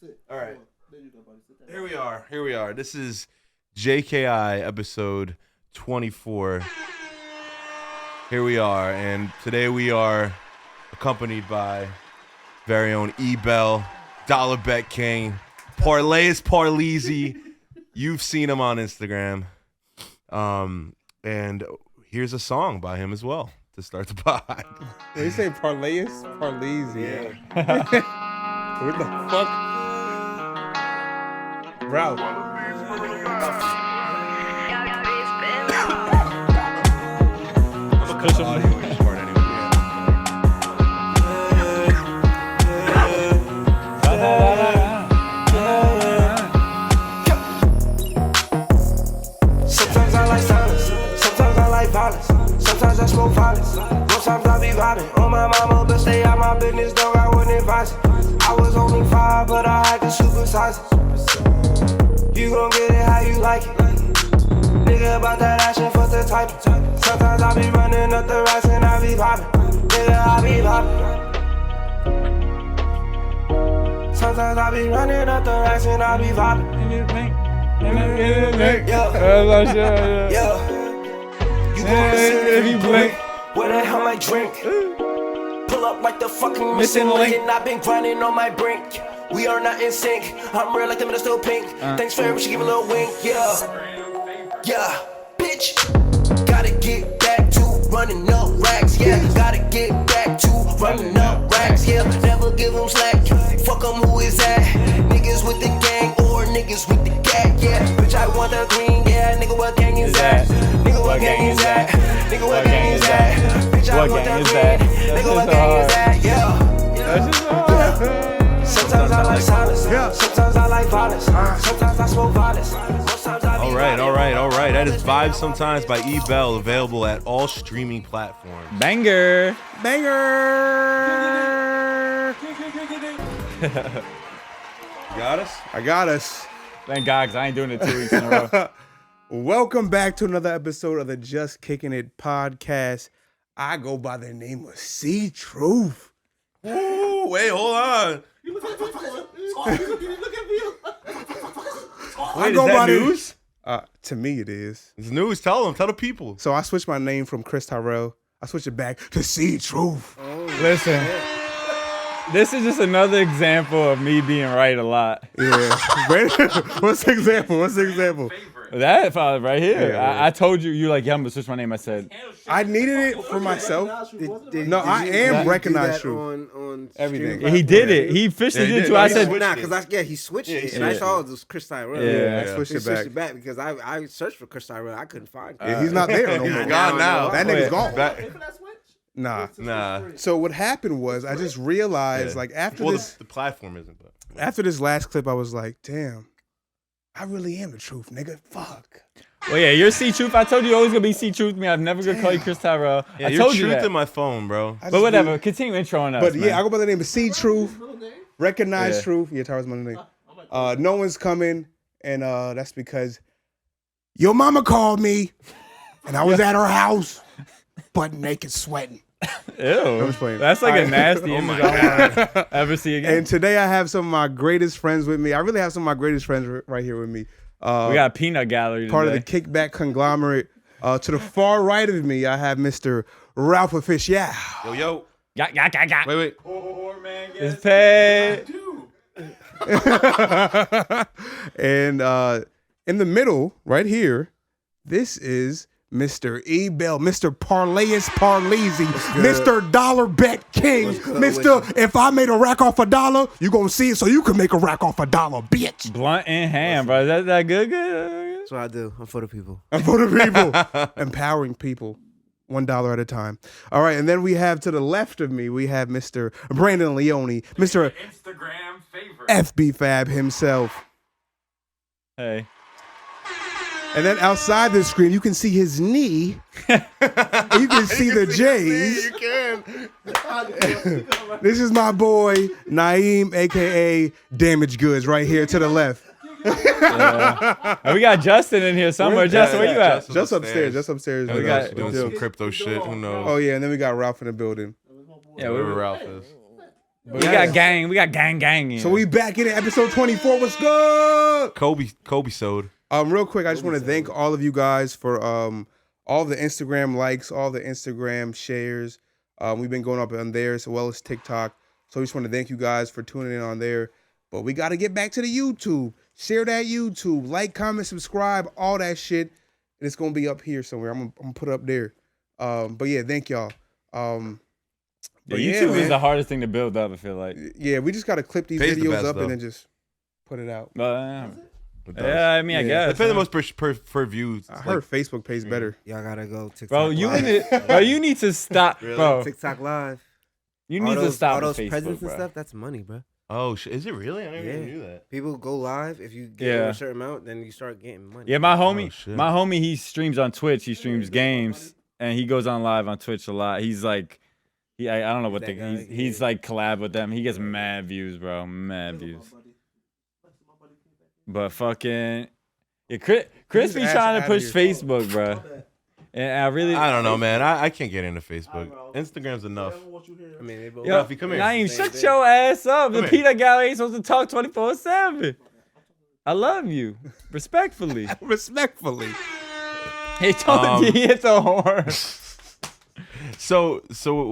sit. All right. There you go, buddy. Sit down. Here we are. This is JKI episode 24. Here we are, and today we are accompanied by very own E.Bell, Dollar Bet King, Parlayous, Parleezy. You've seen him on Instagram. And here's a song by him as well to start the pod. Did you say Parlayous? Parleezy. Yeah. What the fuck? Ralph. I'm a push audio in this part anyway. Sometimes I like silence, sometimes I like violence, sometimes I smoke violence, most times I be violent. On my mama, but stay out my business, dog, I wouldn't advise it. I was only 5, but I had to supersize it. You gon' get it how you like it. Nigga, about that action, fuck the type. Sometimes I be running up the racks and I be poppin'. Nigga, I be poppin'. Sometimes I be running up the racks and I be poppin'. Yeah. You gon' see If you blink. where the hell my drink? Pull up like the fucking missing link, and I've been grinding on my brink. We are not in sync. I'm real like them and still pink. Thanks for we should give a little wink. Yeah, bitch. Gotta get back to running up racks. Yeah, gotta get back to running up racks. Yeah, never give them slack. Fuck them, who is that? Niggas with the gang or niggas with the gag. Yeah, bitch, I want the green. Yeah, nigga, what gang is that? Nigga, what gang is that? Nigga, what gang is that? Bitch, I want the green. Nigga, what gang is that? Yeah. Sometimes I like silence. Sometimes I like violence. Sometimes I smoke violence. Most times I be All right. That is Vibes Sometimes by E.Bell, available at all streaming platforms. Banger. Got us? I got us. Thank God, because I ain't doing it 2 weeks in a row. Welcome back to another episode of the Just Kickin It Podcast. I go by the name of C Truth. Ooh, wait, hold on. Look at me. Wait, is go that by the- news? To me, it is. It's news. Tell the people. So I switched my name from Chris Tyrell. I switched it back to C Truth. Listen, this is just another example of me being right a lot. Yeah. What's the example? That father right here. Yeah. I told you, you're like, yeah, I'm going to switch my name. I said, I needed it for myself. No, I am recognized Truth. on everything. stream? He did it. He officially Yeah, he did it did. too. I He said, switched Nah, it. because he switched it, and Yeah. I saw it was Chris Tyrell. Yeah. I switched He it switched back. it back because I searched for Chris Tyrell. I couldn't find him. Yeah, he's not there no He's more. gone now. That nigga's gone. Back- Nah. Nah. So what happened was I just realized Yeah. like after Well, this the platform isn't, but. after this last clip I was like, damn, I really am the truth, nigga. Fuck. well, yeah, you're C-Truth. I told you you're always going to be C-Truth me. I've never going to call you Chris Tyrell. Yeah, I you're told you truth that. in my phone, bro. I But just whatever. really- Continue introing us, But man. yeah, I go by the name of C Truth. Recognized Yeah. Truth. Yeah, Tyrell's my name. No one's coming, and that's because your mama called me, and I was at her house, butt naked, sweating. Ew. I'm just playing. That's like a nasty Oh image my I don't wanna ever see again. And today I have some of my greatest friends with me. I really have some of my greatest friends right here with me. We got a peanut gallery Part today. of the Back Conglomerate. To the far right of me, I have Mr. Ralph Official. Yo. Yeah. Wait. It's paid. And in the middle, right here, this is Mr. E.Bell, Mr. Parlayous Parleezy, Mr. Dollar Bet King, Mr. If I made a rack off $1, you gonna see it so you can make a rack off $1, bitch. Blunt in hand, bro. Is that good? That's what I do. I'm for the people. And for the people, empowering people. $1 at a time. All right, and then we have to the left of me, we have Mr. Brandon Leone, Mr. Instagram favorite. FB Fab himself. Hey. And then outside the screen, you can see his knee. And you can see the J's. You can. This is my boy, Naeem, a.k.a. Damaged Goods, right here to the left. And we got Justin in here somewhere. Justin, where you at? Just upstairs. Just upstairs. we got- doing some crypto shit. Who knows? Oh, yeah, and then we got Ralph in the building. Yeah, Whoever Ralph is. We got gang. We got gang. In. So we back in it, episode 24. What's good? Kobe sewed. Real quick, I just want to thank all of you guys for all the Instagram likes, all the Instagram shares. We've been going up on there as well as TikTok. So we just want to thank you guys for tuning in on there. But we got to get back to the YouTube. Share that YouTube. Like, comment, subscribe, all that shit. And it's going to be up here somewhere. I'm going to put it up there. But yeah, thank y'all. But YouTube is the hardest thing to build up, I feel like. Yeah, we just got to clip these Pays the videos best, up though. and then just put it out. Yeah, I mean, I guess. It's been the most per view. I heard Facebook pays better. Y'all gotta go TikTok Bro, you need to stop, bro. TikTok live. You need to stop all those with Facebook, presents bro. and stuff. That's money, bro. Oh, is it really? I never even Yeah. knew that. People go live. If you get a certain amount, then you start getting money. Yeah, my Oh, homie, he streams on Twitch. He streams games, and he goes on live on Twitch a lot. He's like, I don't know what he's like collab with them. He gets mad views, bro, mad views. But fucking, yeah, Chris be trying to push Facebook, bro. And I don't know, man. I can't get into Facebook. Instagram's enough. I mean, they both. Yo, Duffy, come here. Naeem, shut your ass up. The here. peanut gallery ain't supposed to talk 24/7. I love you, respectfully. Respectfully. He told he hit the horn. So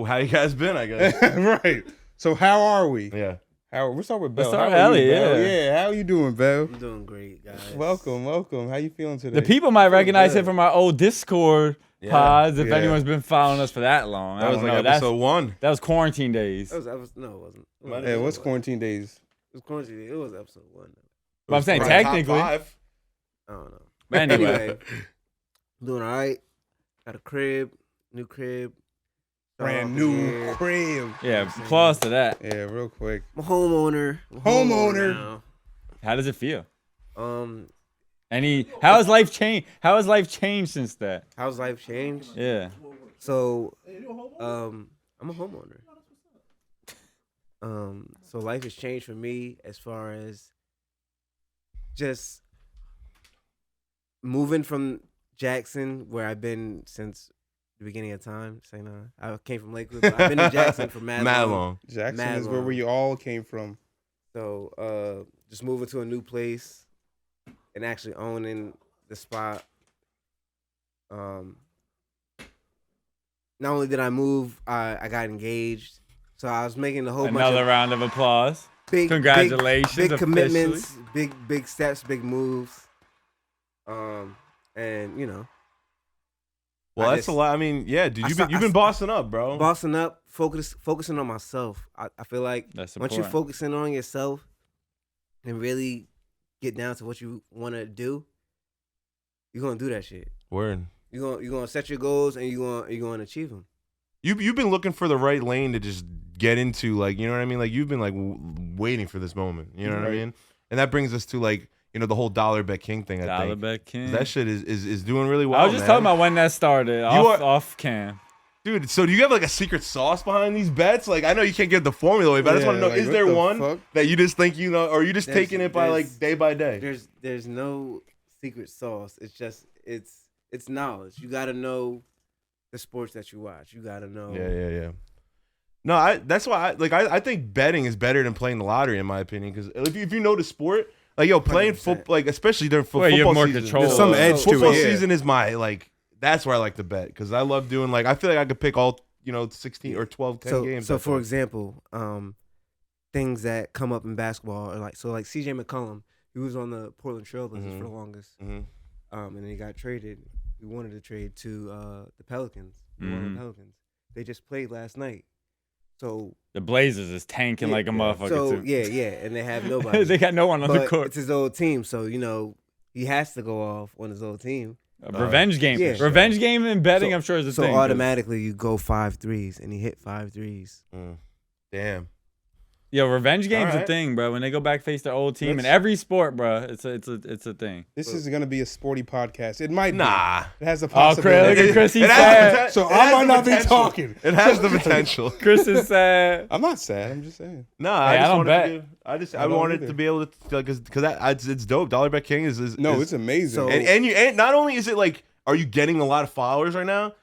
how you guys been? I guess. Right. So how are we? Yeah. We'll start with Bell. start How with are you, Ellie, Bell? yeah. How you doing, Bell? I'm doing great, guys. Welcome. How you feeling today? The people might recognize him from our old Discord pods if Yeah. anyone's been following us for that long. That was like episode 1. That was quarantine days. No, it wasn't. Yeah, what's quarantine days? It was quarantine. It was episode 1. But I'm saying Top technically. 5. I don't know. But anyway, Anyway, I'm doing all right. Got a crib, new crib. Brand Oh, new yeah. crib. yeah, applause to that. Yeah, real quick. I'm a homeowner. Homeowner. How does it feel? now. How has life changed? How has life changed since that? How's life changed? Yeah. So, I'm a homeowner. So life has changed for me as far as just moving from Jackson, where I've been since the beginning of time. I came from Lakewood, but I've been in Jackson for mad long. Jackson Mad is where long. we all came from. So, just moving to a new place and actually owning the spot. Not only did I move, I got engaged. So I was making a whole bunch Another of round of applause. big, Congratulations, big commitments, officially. big steps, big moves. And Well, I that's just- a lot. I mean, yeah, dude, you've been bossing up, bro. bossing up, focusing on myself. I feel like That's once you're important. focusing on yourself and really get down to what you want to do, you're gonna do that shit. Word. You're gonna set your goals and you're gonna achieve them. You've been looking for the right lane to just get into, like, you know what I mean? Like, you've been like waiting for this moment. You know what I mean? And that brings us to, like, the whole Dollar Bet King thing. I think Bet King. that shit is doing really well. I was just talking about when that started. Off cam. Dude, so do you have like a secret sauce behind these bets? Like, I know you can't give the formula away, but I just Yeah, want to know: like, is what there the one fuck? that you just think or are you just There's- taking it by like there's- day by day? There's no secret sauce. It's just it's knowledge. You gotta know the sports that you watch. You gotta know. Yeah. No, that's why I think betting is better than playing the lottery in my opinion, because if you know the sport, like playing 100%. football, like especially during Well, you have football more season. control. There's some edge to Football it. Yeah. season is my that's where I like to bet, because I love doing I feel like I could pick all 16 or 12, 10 games. So that for day. example, things that come up in basketball are like CJ McCollum. He was on the Portland Trailblazers for the longest, Mhm. and then he got traded. He wanted to trade to the Pelicans. The New Orleans Pelicans. They just played last night. So The Blazers is tanking like a motherfucker So too. yeah, and they have nobody. They got no one on the But court. it's his old team, so he has to go off on his old team. A revenge game. yeah. Revenge game and betting, So- I'm sure is a So thing. automatically you go 5 threes, and he hit 5 threes. Damn. Yo, revenge game's a Alright. thing, bro. When they go back face their old team in Let's- every sport, bro, it's a thing. This is gonna be a sporty podcast. It might Nah. be. It has a Oh, Chris, possibility. look at Chris. He's It has sad. the So it I has might the not be potential. talking. It has the potential. Chris is sad. I'm not sad. I'm just saying. No, Hey, I I just don't wanted bet. to give, I don't wanted either. to be able to because it's dope. Dollar Bet King is No, is- it's amazing. So- and not only is it like, are you getting a lot of followers right now?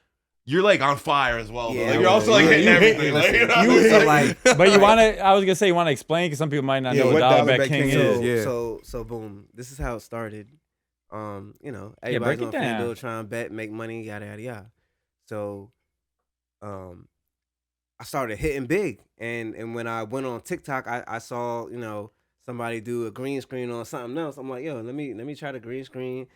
you're like on fire as well. Yeah, Like, you're also like hitting everything. Like, you know? You So hit- like, But you want to? I was gonna say you want to explain because some people might not Yeah, know what what Dollar Dollar Bet Bet King King is. is. Yeah. so boom. This is how it started. You know, break everybody's it on down. FanDuel trying to bet, make money, yada yada yada. So, I started hitting big, and when I went on TikTok, I saw somebody do a green screen on something else. I'm like, yo, let me try the green screen.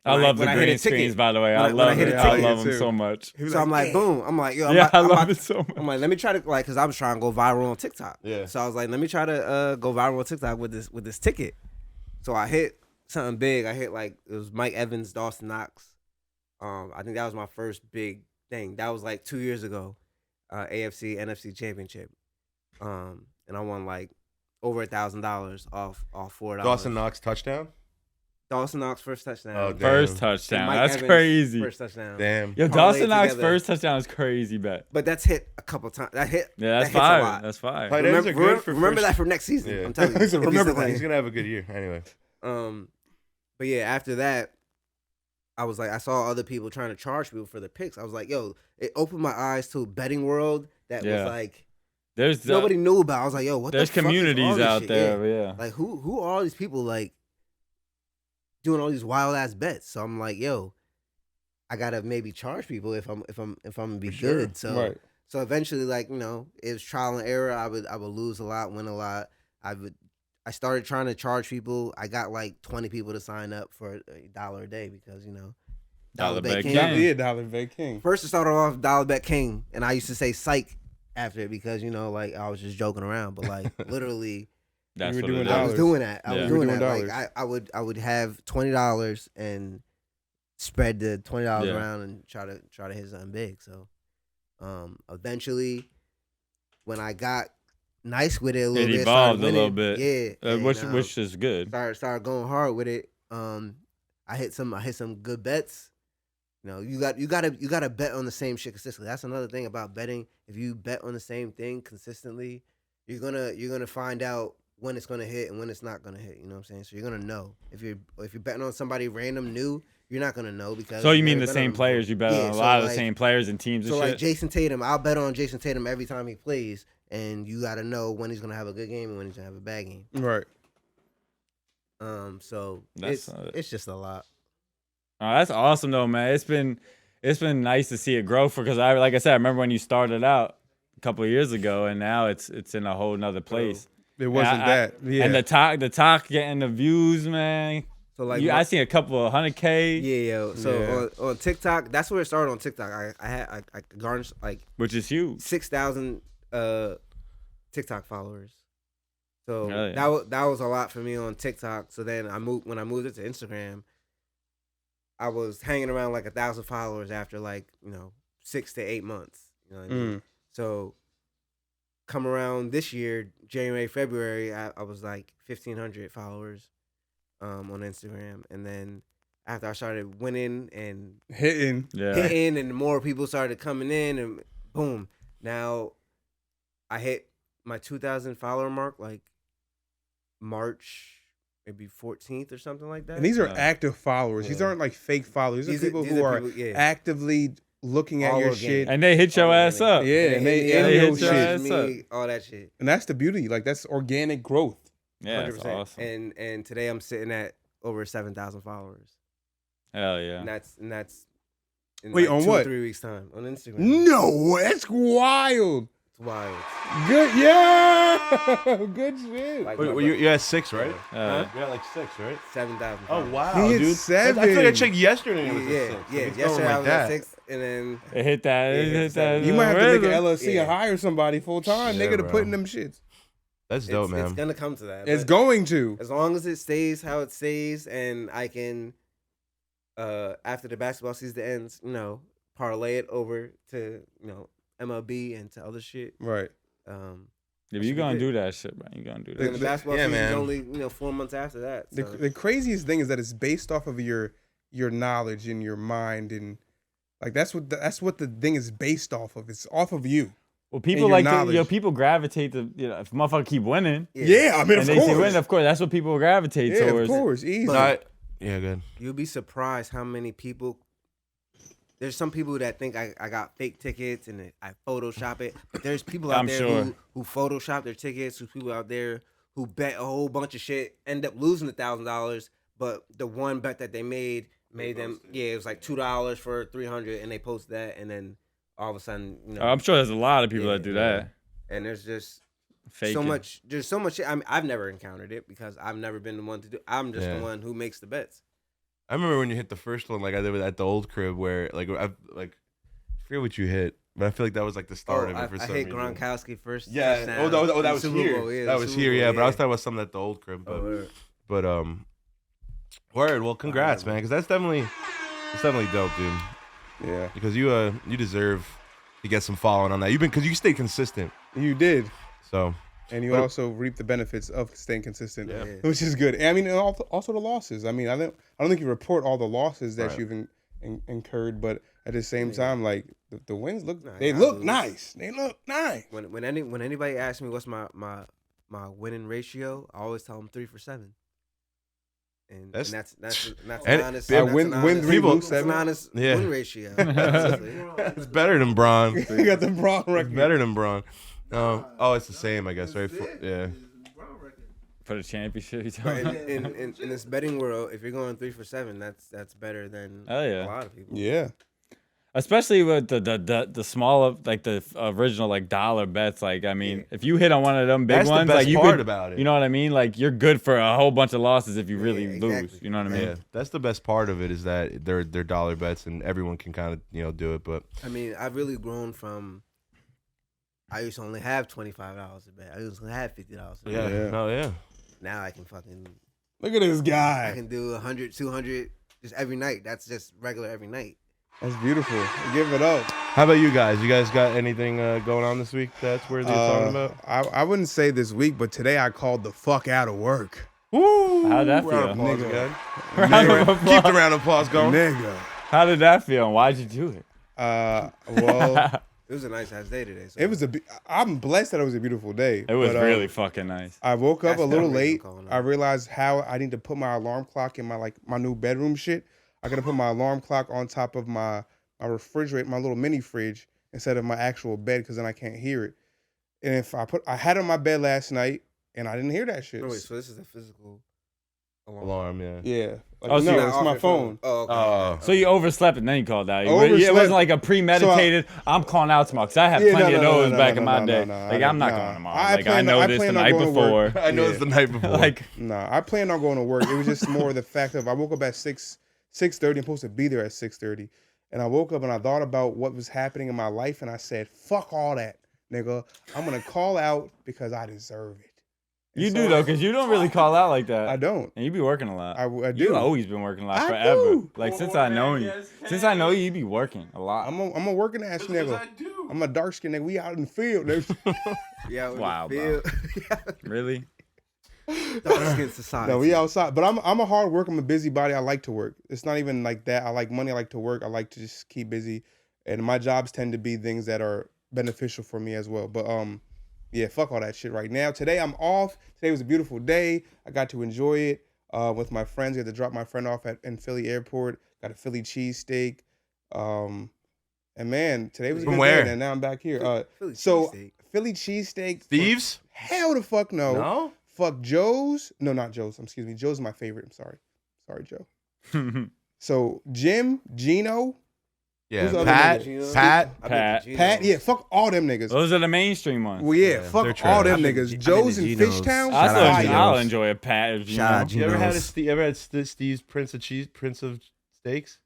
I love the When I hit green a ticket- screens, by the way. when I I love hit it. a I ticket love them too. so much. He was So I'm like, boom. I'm like, yo, Yeah, I I'm love about- it so much. I'm like, let me try to because I was trying to go viral on TikTok. Yeah. So I was like, let me try to go viral on TikTok with this ticket. So I hit something big. I hit like it was Mike Evans, Dawson Knox. I think that was my first big thing. That was like 2 years ago, AFC NFC Championship. And I won like over $1,000 off $4. Dawson Knox touchdown. Dawson Knox first touchdown. Oh, damn. First touchdown. Mike That's Evans, crazy. First touchdown. Damn. Yo, Parlayed Dawson Knox together. first touchdown is crazy, bet. But that's hit a couple times. That hit. Yeah, that's that hits a fire. lot. That's fire. Tight ends are good for remember first- that for next season. Yeah. I'm telling you. So If he's remember still that. playing. He's gonna have a good year anyway. But yeah, after that, I was like, I saw other people trying to charge people for their picks. I was like, yo, it opened my eyes to a betting world that Yeah. was like There's nobody knew about. I was like, yo, what there's the fuck is all communities this out shit? there. Yeah. Like who are all these people like doing all these wild ass bets? So I'm like, yo, I gotta maybe charge people if I'm gonna be sure. good. So Right. so eventually, like, it was trial and error. I would lose a lot, win a lot. I started trying to charge people. I got like 20 people to sign up for $1 a day because Dollar Bet King. King. Yeah, Dollar Bet King. First, it started off Dollar Bet King, and I used to say psych after it because like I was just joking around, but like literally, That's You were what doing it I is. was dollars. doing that. I Yeah. was You were doing doing that. Like I would have $20 and spread the $20 Yeah. around and try to hit something big. So, eventually, when I got nice with it a little It bit, evolved started a little winning, bit. Yeah, and, Which is good. started going hard with it. I hit some good bets. You gotta bet on the same shit consistently. That's another thing about betting. If you bet on the same thing consistently, you're gonna find out when it's gonna hit and when it's not gonna hit. You know what I'm saying? So you're gonna know. If you're betting on somebody random new, you're not gonna know because. So you you've mean never the bet on same them players? before. You bet Yeah, on a so lot of the like- same players and teams and So shit. like Jason Tatum, I'll bet on Jason Tatum every time he plays, and you gotta know when he's gonna have a good game and when he's gonna have a bad game. Right. So That's it's just a lot. Oh, that's awesome though, man. It's been nice to see it grow because like I said, I remember when you started out a couple of years ago, and now it's in a whole nother place. It wasn't that. Yeah. And the talk getting the views, man. So like I seen a couple of 100K, Yeah, yo. So Yeah. on TikTok, that's where it started on TikTok. I garnished like which is huge. 6,000 TikTok followers. So Hell yeah. that was a lot for me on TikTok. So then when I moved it to Instagram, I was hanging around like 1,000 followers after like 6 to 8 months. You know what I mean? So come around this year, January, February, I was like 1,500 followers on Instagram, and then after I started winning and Hitting. Yeah. hitting, and more people started coming in, and boom, now I hit my 2,000 follower mark like March, maybe 14th or something like that. And these are Yeah. active followers. These Yeah. aren't like fake followers. These are people these who are people, yeah. actively looking at All your organic. shit. And they hit your Oh, ass man. up. Yeah, and they hit in me your up, shit. message Ass me, all that shit. And that's the beauty. Like that's organic growth. Yeah, it's 100%. awesome. And today I'm sitting at over 7,000 followers. Hell yeah. And that's in Wait, like on 2 or what? 3 weeks time on Instagram. No, that's wild. It's wild. Good, yeah, good shit. Like Wait, my you had 6, right? Uh, You had like 6, right? 7,000. Oh followers. wow, He hit dude! 7. I feel like I checked yesterday. And it was Yeah, at 6. yeah. It's going Yesterday I like was that. at 6, and then it hit that. Yeah, It hit it's that. You might have to make an rhythm. LLC Yeah. and hire somebody full time, Yeah, nigga, to bro. put in them shits. That's dope, it's man. gonna come to that. It's but going to. as long as it stays how it stays, and I can, after the basketball season ends, parlay it over to MLB and to other shit. Right. If should you be gonna good. do that shit, man, you gonna do And that. the basketball Yeah, season's man. only 4 months after that. The, So. the craziest thing is that it's based off of your knowledge and your mind, and like that's what the thing is based off of. It's off of you. Well, people your like to, knowledge. people gravitate to if motherfucker keep winning Yeah, I mean, and of they see course. win, of course that's what people gravitate Yeah, towards. of course, easy. No, yeah, good. You'll be surprised how many people there's some people that think I got fake tickets and I Photoshop it. But there's people out I'm there sure. who Photoshop their tickets. There's people out there who bet a whole bunch of shit, end up losing $1,000. But the one bet that they made them, it was like $2 for 300, and they posted that, and then all of a sudden, I'm sure there's a lot of people that do that. And there's just Faking. there's so much shit. I mean, I've never encountered it because I've never been the one to do. I'm just the one who makes the bets. I remember when you hit the first one, like I did at the old crib, where I forget what you hit, but I feel like that was like the start of it for some reason. I hit Gronkowski first. Yeah. touchdown That in was Super here. Bowl, yeah, that the was Super here. Bowl, Yeah, but I was talking about something at the old crib. But word. Well, congrats, man, because it's definitely dope, dude. Yeah. Because you deserve to get some following on that. Because you stayed consistent. You did. So. And you also reap the benefits of staying consistent, Yeah. which is good. I mean, and also the losses. I mean, I don't think you report all the losses that you've incurred, but at the same time, like the wins look nice. They look nice. When anybody asks me what's my winning ratio, I always tell them 3 for 7. And that's an honest. Win 3, lose 7. That's an honest win ratio. It's better than Braun. You got the Braun record. It's better than Braun. It's the same, I guess, right? Yeah. For the championship, in this betting world, if you're going 3 for 7, that's better than a lot of people. Yeah. Especially with the smaller, like the original like dollar bets. Like, I mean, if you hit on one of them big That's ones, the best like you part could, about it. You know what I mean? Like, you're good for a whole bunch of losses if you really lose. You know what I mean? Yeah, that's the best part of it is that they're dollar bets and everyone can kind of do it. But I mean, I've really grown from. I used to only have $25 to bet. I used to have $50 to bet. Yeah. Now I can fucking look at this guy. I can do 100, 200 just every night. That's just regular every night. That's beautiful. Give it up. How about you guys? You guys got anything going on this week that's worth talking about? I wouldn't say this week, but today I called the fuck out of work. Woo! How'd that Round of feel? applause again. Nigga. Keep the round of applause going. Nigga. How did that feel? And why'd you do it? Well, it was a nice ass day today. So. It was I'm blessed that it was a beautiful day. It was really fucking nice. I woke up a little late. I realized how I need to put my alarm clock in my new bedroom shit. I gotta put my alarm clock on top of my refrigerator, my little mini fridge, instead of my actual bed, because then I can't hear it. And if I had it on my bed last night and I didn't hear that shit. Oh, wait, so this is a physical alarm, yeah. Yeah. So no, it's my phone. Oh, okay. So you overslept and then you called out. It Overslept. wasn't like a premeditated. I'm calling out tomorrow because I had plenty of those back in my day. No, I'm not going tomorrow. I know this the night before. I know it's the night before. I planned on going to work. It was just more the fact of I woke up at 6:30. I'm supposed to be there at 6:30. And I woke up and I thought about what was happening in my life, and I said, fuck all that, nigga. I'm going to call out because I deserve it. And You do, though, because you don't really call out like that. I don't. And you be working a lot. I do. You've always been working a lot I forever. do. Like, since I know you. Since I know you be working a lot. I'm a working ass nigga. I'm a dark skinned nigga. We out in the field. Yeah. Wow, bro. Really? Dark skin society. No, we outside. But I'm a hard worker. I'm a busybody. I like to work. It's not even like that. I like money. I like to work. I like to just keep busy. And my jobs tend to be things that are beneficial for me as well. But yeah, fuck all that shit right now. Today I'm off. Today was a beautiful day. I got to enjoy it with my friends. I had to drop my friend off in Philly airport. Got a Philly cheesesteak. And man, today was a good day. And now I'm back here. Philly cheesesteak. Steve's? Hell the fuck no. No? Fuck Joe's. No, not Joe's. Excuse me. Joe's my favorite. I'm sorry. Sorry, Joe. So Jim, Gino. Yeah, Who's the other Pat. nigga? Pat. Yeah, fuck all them niggas. Those are the mainstream ones. Well, yeah, fuck all them niggas. Joe's and Fishtown. I'll enjoy a Pat if you know. You ever had Steve's Prince of Steaks?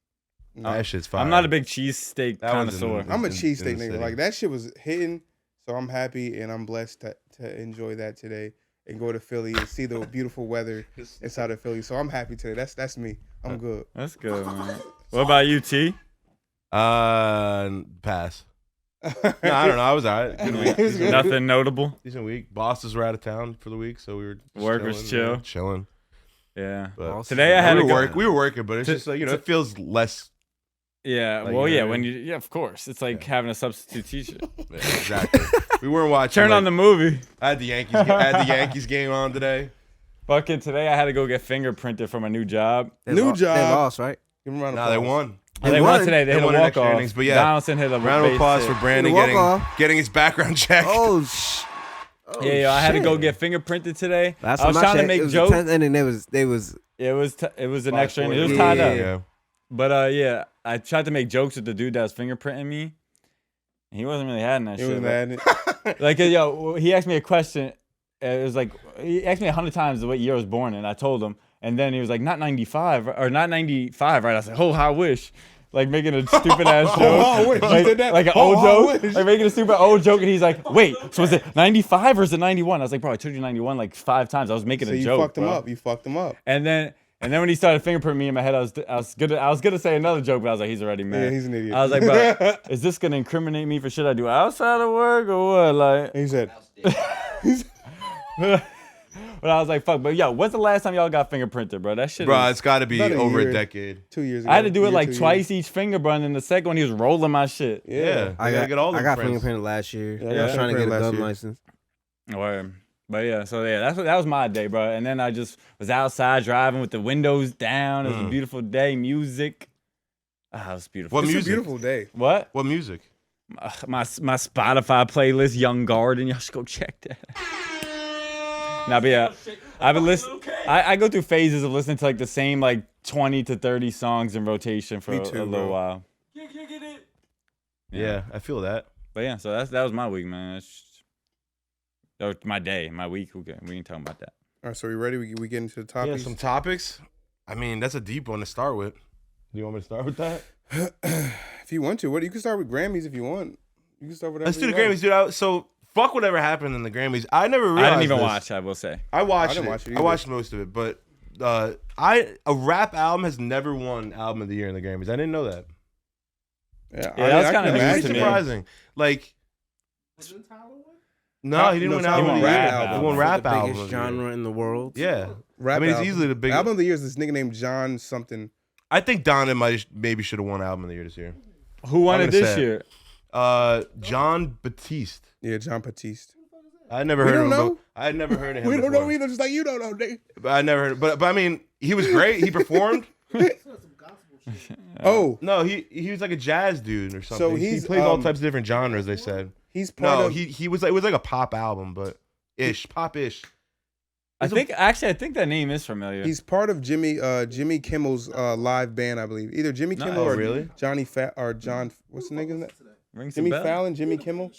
No. That shit's fire. I'm not a big cheesesteak connoisseur. I'm a cheesesteak nigga. Like, that shit was hitting, so I'm happy and I'm blessed to enjoy that today and go to Philly and see the beautiful weather inside of Philly. So I'm happy today. That's me. I'm good. That's good, man. What about you, T? Pass. No, I don't know. I was all right. Good week. Nothing notable. Decent week. Bosses were out of town for the week, so we were work was chill. Chilling. Yeah. But today I had to work. We were working, but it's just like, it feels less. Yeah. Like, well, yeah. Of course, it's like having a substitute teacher. Yeah, exactly. We weren't watching. Turn on the movie. I had the Yankees game on today. Fucking today I had to go get fingerprinted for my new job. New job. They lost, right? Give them a round of Nah, they applause. won. They won today. They hit a won in extra walk-off. innings, but yeah, Donaldson hit a round of base applause hit. for Brandon Hit a walk-off. getting his background checked. Oh, Yeah, I had to go shit. get fingerprinted today. Last I was time trying to checked, make it was jokes. The 10th inning, it was It was an extra inning. It was Yeah, tied up. Yeah. But yeah, I tried to make jokes with the dude that was fingerprinting me. He wasn't really having that He shit. was bro. mad at it. Like, yo, he asked me a question. It was like, he asked me 100 times what year I was born in. I told him. And then he was like, not 95, or not 95, right? I was like, oh, I wish. Like, making a stupid ass joke. I wish. You Like, did that? like an Oh, old I joke. wish. Like, making a stupid old joke. And he's like, wait, so is it 95 or is it 91? I was like, bro, I told you 91 like 5 times. I was making So a you joke. fucked him bro. up. You fucked him up. And then when he started fingerprinting me in my head, I was gonna say another joke, but I was like, he's already mad. Yeah, he's an idiot. I was like, bro, is this gonna incriminate me for shit I do outside of work or what? Like, He said, but I was like, fuck. But yo, when's the last time y'all got fingerprinted, bro? That shit. Bro, is- it's got to be About a over year. a decade. 2 years ago. I had to do it Year, like 2 years. twice each finger, bro. And then the second one, he was rolling my shit. Yeah, I you gotta got get all I got the prints. fingerprinted last year. Yeah, I I got was trying to get a fingerprinted last gun year. license. Word. But yeah, so yeah, that was my day, bro. And then I just was outside driving with the windows down. It was a beautiful day. Music. Ah, it was beautiful. What It's music? a beautiful day. What? What music? My Spotify playlist, Young Garden. Y'all should go check that. Nah, but yeah, I've been listening. I go through phases of listening to like the same like 20 to 30 songs in rotation for Me a too, little bro. while. Yeah, I feel that. But yeah, so that was my week, man. That was my day, my week. We can talk about that. All right, so we ready? We get into the Yeah, topics. some topics. I mean, that's a deep one to start with. Do you want me to start with that? If you want to, you can start with Grammys if you want. You can start with. Let's do the Grammys, dude. So fuck whatever happened in the Grammys. I never realized. I didn't even this. watch. I will say. I watched I didn't it. watch it I either. watched most of it, but a rap album has never won album of the year in the Grammys. I didn't know that. Yeah, that was I kinda can news It's imagine. to me. surprising. Like, Wasn't Tyler one? no, he didn't No, win Tyler album of the won year. rap He album. won rap the album. biggest of the year. genre in the world. Yeah, Rap I mean, it's album. easily the biggest. Album of the year is this nigga named John something. I think Donna maybe should have won album of the year this year. Who won I'm it gonna this say it. year? John Batiste. Yeah, John Batiste. I never We heard don't of him. know. I had never heard of him. We don't before. know either, just like you don't know, nigga. But I never heard. But I mean, he was great. He performed. Some gospel shit. Oh, No, he was like a jazz dude or something. So he he's, plays all types of different genres. They said. he's part No, of. he was like it was like a pop album, but pop-ish. I think that name is familiar. He's part of Jimmy Kimmel's live band, I believe. Either Jimmy No. Kimmel Oh, or really? Johnny or John. What's the nigga's name? Rings a Jimmy bell. Fallon, Jimmy Kimmel.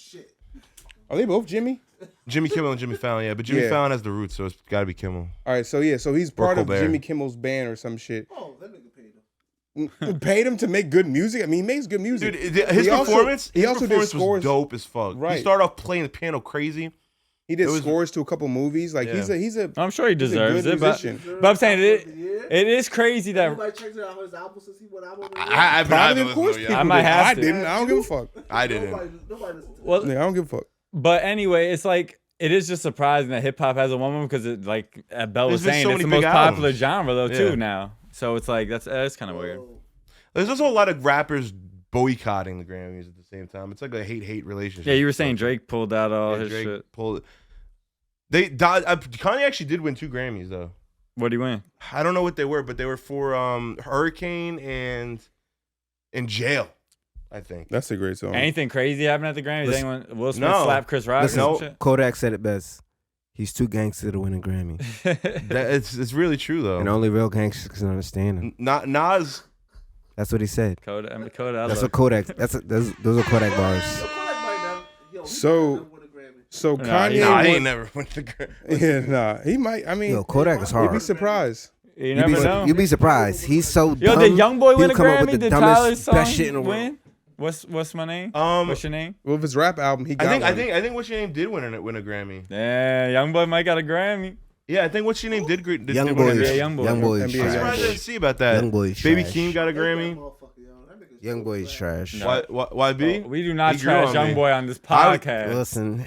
Are they both Jimmy? Jimmy Kimmel and Jimmy Fallon, yeah, but Jimmy Yeah. Fallon has the roots, so it's got to be Kimmel. All right, so he's part of Colbert. Jimmy Kimmel's band or some shit. Oh, that nigga paid him. Paid him to make good music. I mean, he makes good music. Dude, his He also- performance, he his also did performance scores- was dope as fuck. Right. He started off playing the piano crazy. He did it was- scores to a couple movies. Like Yeah. he's a I'm sure he he's a deserves good it, but musician. I'm saying Yeah. it is crazy that Everybody checks out his album since he went album. of the year. I Probably, of course, people I might did. have I to. didn't. I don't give a fuck. I didn't. Nobody listens to well, Yeah, I don't give a fuck. but anyway, it's like it is just surprising that hip hop has a woman because it like Bell was There's been saying so it's the many most big popular albums. genre though Yeah. too now. So it's like that's kind of weird. There's also a lot of rappers boycotting the Grammys at the same time. It's like a hate relationship. Yeah, you were saying Drake pulled out all Yeah, his Drake shit. pulled it. Kanye actually did win 2 Grammys though. What do you win? I don't know what they were, but they were for Hurricane and In Jail, I think. That's a great song. Anything crazy happened at the Grammys? Listen- Anyone? Will Smith No. slap Chris Rock? Listen, or some Kodak said it best. He's too gangster to win a Grammy, shit? It's really true though. and only real gangsters can understand him. Nas. That's what he said. Kodak. I That's love what Kodak. Those are Kodak bars. Yo, Kodak might never. Yo, he So- might never win a Grammy. So Nah, Kanye. Nah, he won- ain't never won the Grammy. Yeah, nah. He might. I mean, Yo, Kodak is you'd be hard. surprised. You You'd never be, know. you'd be surprised. He's so Yo, dumb. did YoungBoy win a He'll come up Grammy? with the Did dumbest, Tyler's song best shit in the world. win? What's my name? What's your name? Well, if his rap album, he got I one. think What's Your Name did win a Grammy. Yeah, YoungBoy might got a Grammy. Yeah, I think What's Your Name did win Young a boys, Grammy. Young Boy. young boys, NBA I'm Young surprised I Boy. didn't see about that. Young boy's Baby trash. Keem got a That Grammy. motherfucker, yo. That nigga's Young boy is trash. trash. No. YB? We do not He grew trash on me. YoungBoy on this I- podcast. Listen,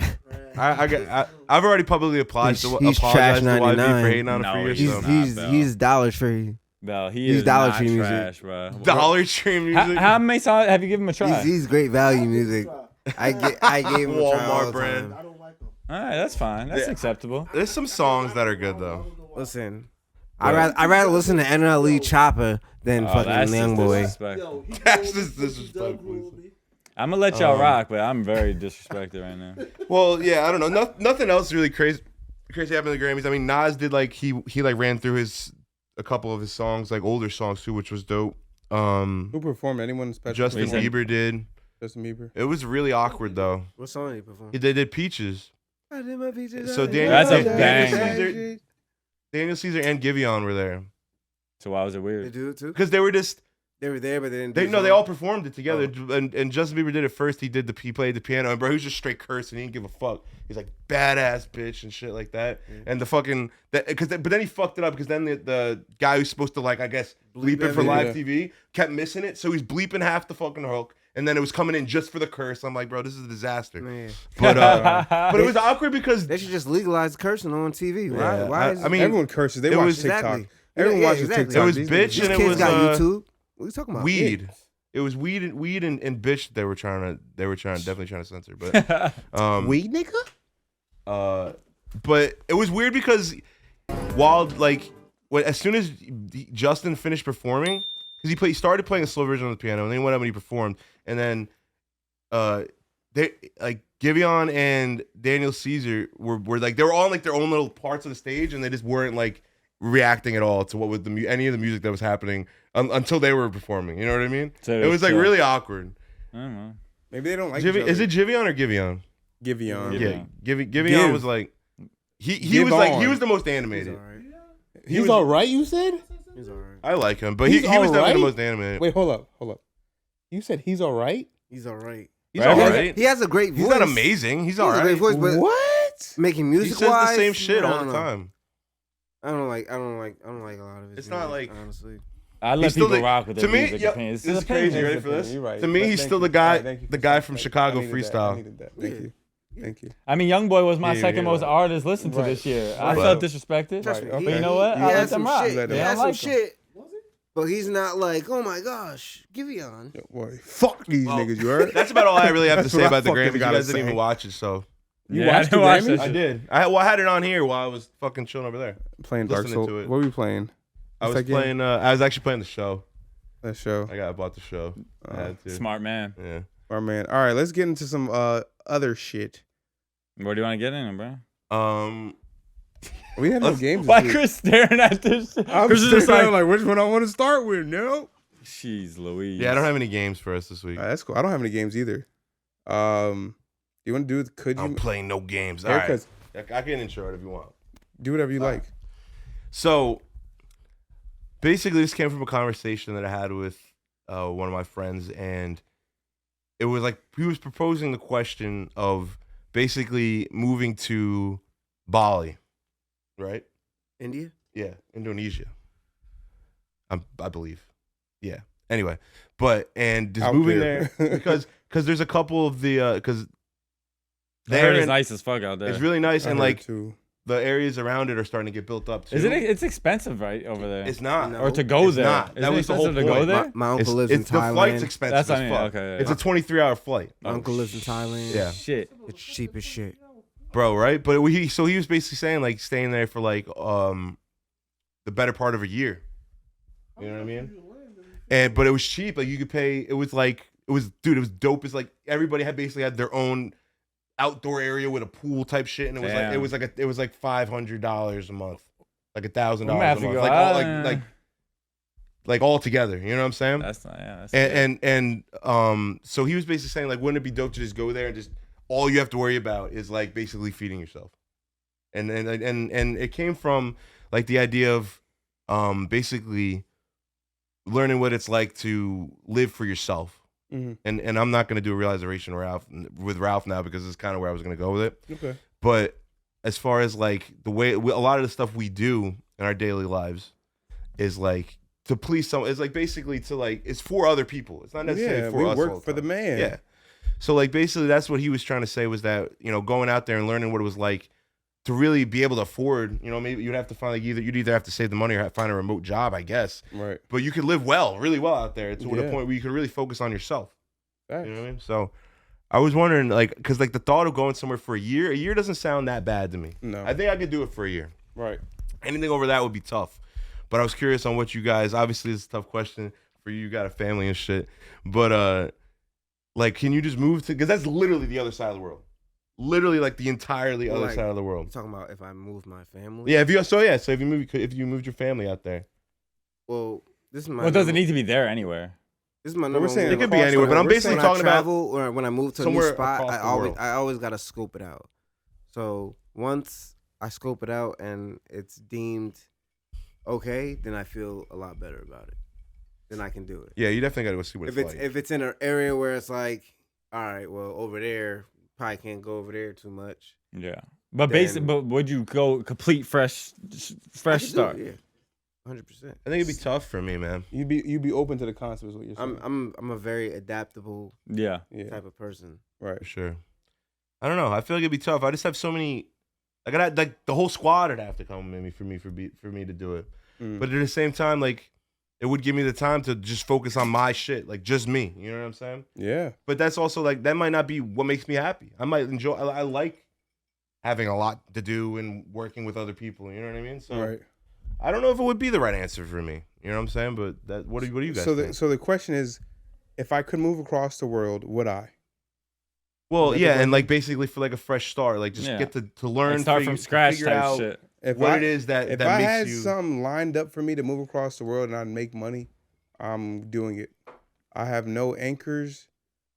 I've already publicly applied to He's trash apologize to YB 99. for hating on it No, for years. he's So. not. he's Dollar Tree. No, he He's is Dollar not Tree music. trash, bro. Dollar Tree music. How many songs have you given him a try? He's great value music. I gave him a try all Walmart the brand. time. I don't like him. All right, that's fine. That's acceptable. There's some songs that are good though. Listen, I'd rather listen to NLE Chopper than fucking that's Young just Boy. disrespectful. Yo, he That's told just me disrespectful. Doug ruled me. I'm gonna let y'all rock, but I'm very disrespected right now. Well, yeah, I don't know. Nothing else really crazy happened at the Grammys. I mean, Nas did like he like ran through a couple of his songs, like older songs too, which was dope. Who performed? Anyone special? Justin Bieber did. Justin Bieber. It was really awkward though. What song did he perform? They did Peaches. I did my peaches. So That's a banger. Daniel Caesar and Giveon were there So why was it They weird? do it too. because they were just They were there, but they didn't. they all performed it together. And Justin Bieber did it first. He played the piano, and bro, he was just straight cursing. He didn't give a fuck. He's like badass bitch and shit like that. And the fucking but then he fucked it up because then the guy who's supposed to like I guess bleep it for live TV kept missing it, so he's bleeping half the fucking hook. And then it was coming in just for the curse. I'm like, bro, this is a disaster. Man. But it was awkward because They should just legalize cursing on TV. Yeah, Why is I mean, Everyone curses. They it watch was- TikTok. Exactly. Everyone Yeah, watches exactly. TikTok. It was These bitch niggas- these and it kids was, got YouTube? What are you talking about? weed. It was weed and bitch that they were definitely trying to censor. But Weed, nigga? but it was weird because while like as soon as Justin finished performing, because he started playing a slow version on the piano, and then he went up and he performed, and then they like Giveon and Daniel Caesar were like they were all in like their own little parts of the stage, and they just weren't like reacting at all to what was any of the music that was happening until they were performing. You know what I mean? So it was like chill. really awkward. I don't know. Maybe they don't like each other. Is it Giveon or Giveon? Giveon? Giveon. Yeah, Giveon Give. was like he Give was like he on. was the most He's animated. alright. He's all right, you said? He's alright. I like him, but he He's was definitely alright? the most animated. Wait, hold up. You said he's all right? He's alright. He's Right. all right. He has a great voice. He's not amazing. He's He all has a great right. voice, but What? making He music says wise, the same shit I all don't the know. time. I don't like a lot of it. It's not like- honestly. I let He's still people the- rock with to their me, music yeah, opinions. this is It's crazy. You opinion. ready for this? You're right. To me, But he's thank still you. the guy- Thank you the for guy saying from that. Chicago I needed that. freestyle. I needed that. Thank you. Thank you. I mean, Youngboy was my Yeah, second yeah. most artist listened to Right. this year. I Right. felt disrespected. Trust Right, me, okay. But you know what? He I has let them some rock. shit. Let He him Yeah, I has some like them. shit. But he's not like, oh my gosh, Giveon. Yo, boy, fuck these niggas, you heard? That's about all I really have to That's say what I about the fucking Grammys. You gotta guys didn't say. even watch it, so You Yeah, I watched didn't the watch Grammys? that I shit. did. I had it on here while I was fucking chilling over there. Playing Dark Listening Souls. to it. What were you playing? I What's was that game? playing. I was actually playing the show. That show. I bought the show. I had to. Smart man. Yeah. Our man. All right, let's get into some other shit. Where do you want to get in, bro? We had no games. Why this week. Chris staring at this shit? I'm Chris is sitting just there like, like, which one I want to start with? No. jeez Louise. Yeah, I don't have any games for us this week. All right, that's cool. I don't have any games either. You want to do? Could you? I'm playing no games. All right. Haircuts. I can intro it if you want. Do whatever you like. So, basically, this came from a conversation that I had with one of my friends, and it was like he was proposing the question of basically moving to Bali, right? India? Yeah, Indonesia. I believe. Yeah. Anyway, and just Out moving there. there because there's a couple of the because I heard it's nice as fuck out there. it's really nice, I and heard like too. the areas around it are starting to get built up too. Is it? It's expensive, right, over there? It's not. No. Or to go It's there? not. Isn't That it was the whole expensive to go point. there? My uncle lives in The flight's Thailand. expensive That's as what I mean, fuck. okay, yeah. It's a 23-hour flight, My uncle lives in Thailand. Yeah. Shit. It's cheap as shit. bro. Right? But he was basically saying like staying there for like the better part of a year. You know what I mean? But it was cheap. Like you could pay. It was dope. It's like everybody basically had their own outdoor area with a pool type shit, and it was like $500 a month, like $1,000 a month, go like out. like all together. You know what I'm saying? That's not. Yeah. That's And so he was basically saying like, wouldn't it be dope to just go there and just all you have to worry about is like basically feeding yourself, and it came from like the idea of basically learning what it's like to live for yourself. Mm-hmm. And I'm not going to do a realization with Ralph now because it's kind of where I was going to go with it. Okay. But as far as like the way a lot of the stuff we do in our daily lives is like to please someone. It's like basically to like it's for other people. It's not necessarily for we us. work all the for the time. man. Yeah. So like basically that's what he was trying to say was that, you know, going out there and learning what it was like to really be able to afford, you know, maybe you'd have to find like you'd either have to save the money or find a remote job, I guess. Right. But you could live really well out there to the point where you could really focus on yourself. Facts. You know what I mean? So I was wondering, like, because like the thought of going somewhere for a year doesn't sound that bad to me. No. I think I could do it for a year. Right. Anything over that would be tough. But I was curious on what you guys. Obviously, it's a tough question for you. You got a family and shit. But like, can you just move to? Because that's literally the other side of the world. Literally, like the entirely other side of the world. You talking about if I move my family? Yeah. So if you moved your family out there. Well, this is my. Well, it doesn't need to be there anywhere. This is my But we're number saying one. It could be anywhere, but I'm basically talking about travel or when I move to a new somewhere spot. across the world. I always gotta scope it out. So once I scope it out and it's deemed okay, then I feel a lot better about it. Then I can do it. Yeah, you definitely gotta go see what it's like. If it's in an area where it's like, all right, well over there, probably can't go over there too much. Yeah. But but would you go complete fresh start? Yeah, 100%. I think it'd be tough for me, man. You'd be open to the concept is what you're saying. I'm a very adaptable Yeah. type of person. Right. For sure. I don't know. I feel like it'd be tough. I just have so many. Like the whole squad would have to come maybe for me to do it. But at the same time, like it would give me the time to just focus on my shit, like just me. You know what I'm saying? Yeah. But that's also like that might not be what makes me happy. I might enjoy. I like having a lot to do and working with other people. You know what I mean? So Right. I don't know if it would be the right answer for me. You know what I'm saying? But what do you guys think? So the question is, if I could move across the world, would I? Well, yeah, and like basically for like a fresh start, like just get to learn, Like start from scratch figure type out shit. It is that if that I makes had you. something lined up for me to move across the world and I'd make money, I'm doing it. I have no anchors.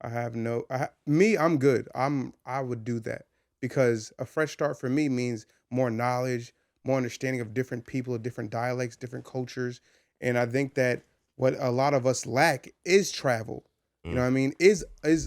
I'm good. I would do that because a fresh start for me means more knowledge, more understanding of different people, different dialects, different cultures, and I think that what a lot of us lack is travel. You know what I mean? Is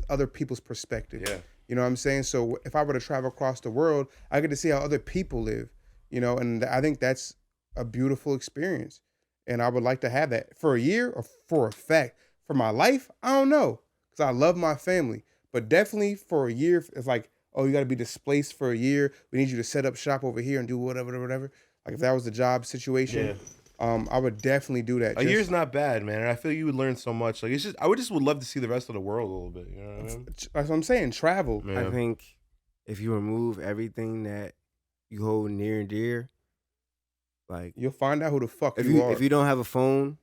other people's perspective. Yeah. You know what I'm saying? So if I were to travel across the world, I get to see how other people live, you know, and I think that's a beautiful experience. And I would like to have that for a year or for a fact. For my life, I don't know, because I love my family. But definitely for a year, it's like, oh, you got to be displaced for a year. We need you to set up shop over here and do whatever. Like if that was the job situation, I would definitely do that. A year's not bad, man. And I feel you would learn so much. Like I would love to see the rest of the world a little bit. You know what I mean? That's what I'm saying. Travel. Yeah. I think if you remove everything that you hold near and dear, like You'll find out who the fuck if you are. if you don't have a phone,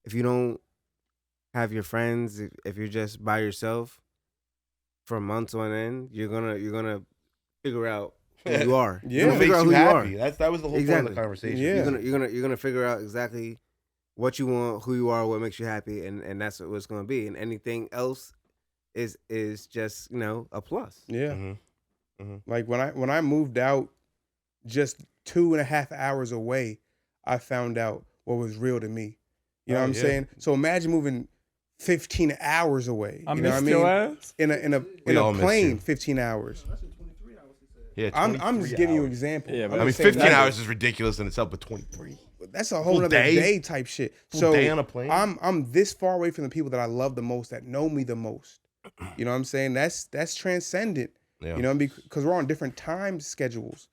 if you don't have your friends, if you're just by yourself for months on end, you're gonna figure out who you are. Yeah. You're gonna What figure makes out you who you happy? are. That was the whole point of the conversation. Yeah. You're gonna figure out exactly what you want, who you are, what makes you happy, and that's what it's gonna be. And anything else is just a plus. Yeah. Mm-hmm. Like when I moved out, just 2.5 hours away, I found out what was real to me. You know what I'm saying? So imagine moving 15 hours away. I You know what I missed your mean? ass. In all a miss plane, you. 15 hours. Yeah, I'm 23 just giving you an hours. example. Yeah, I'm but I mean, just saying 15 that- hours is ridiculous in itself, but 23. That's a whole Full other day? day type shit. Full So day on a plane? I'm this far away from the people that I love the most, that know me the most. You know what I'm saying? That's transcendent. Yeah. You know, because we're on different time schedules.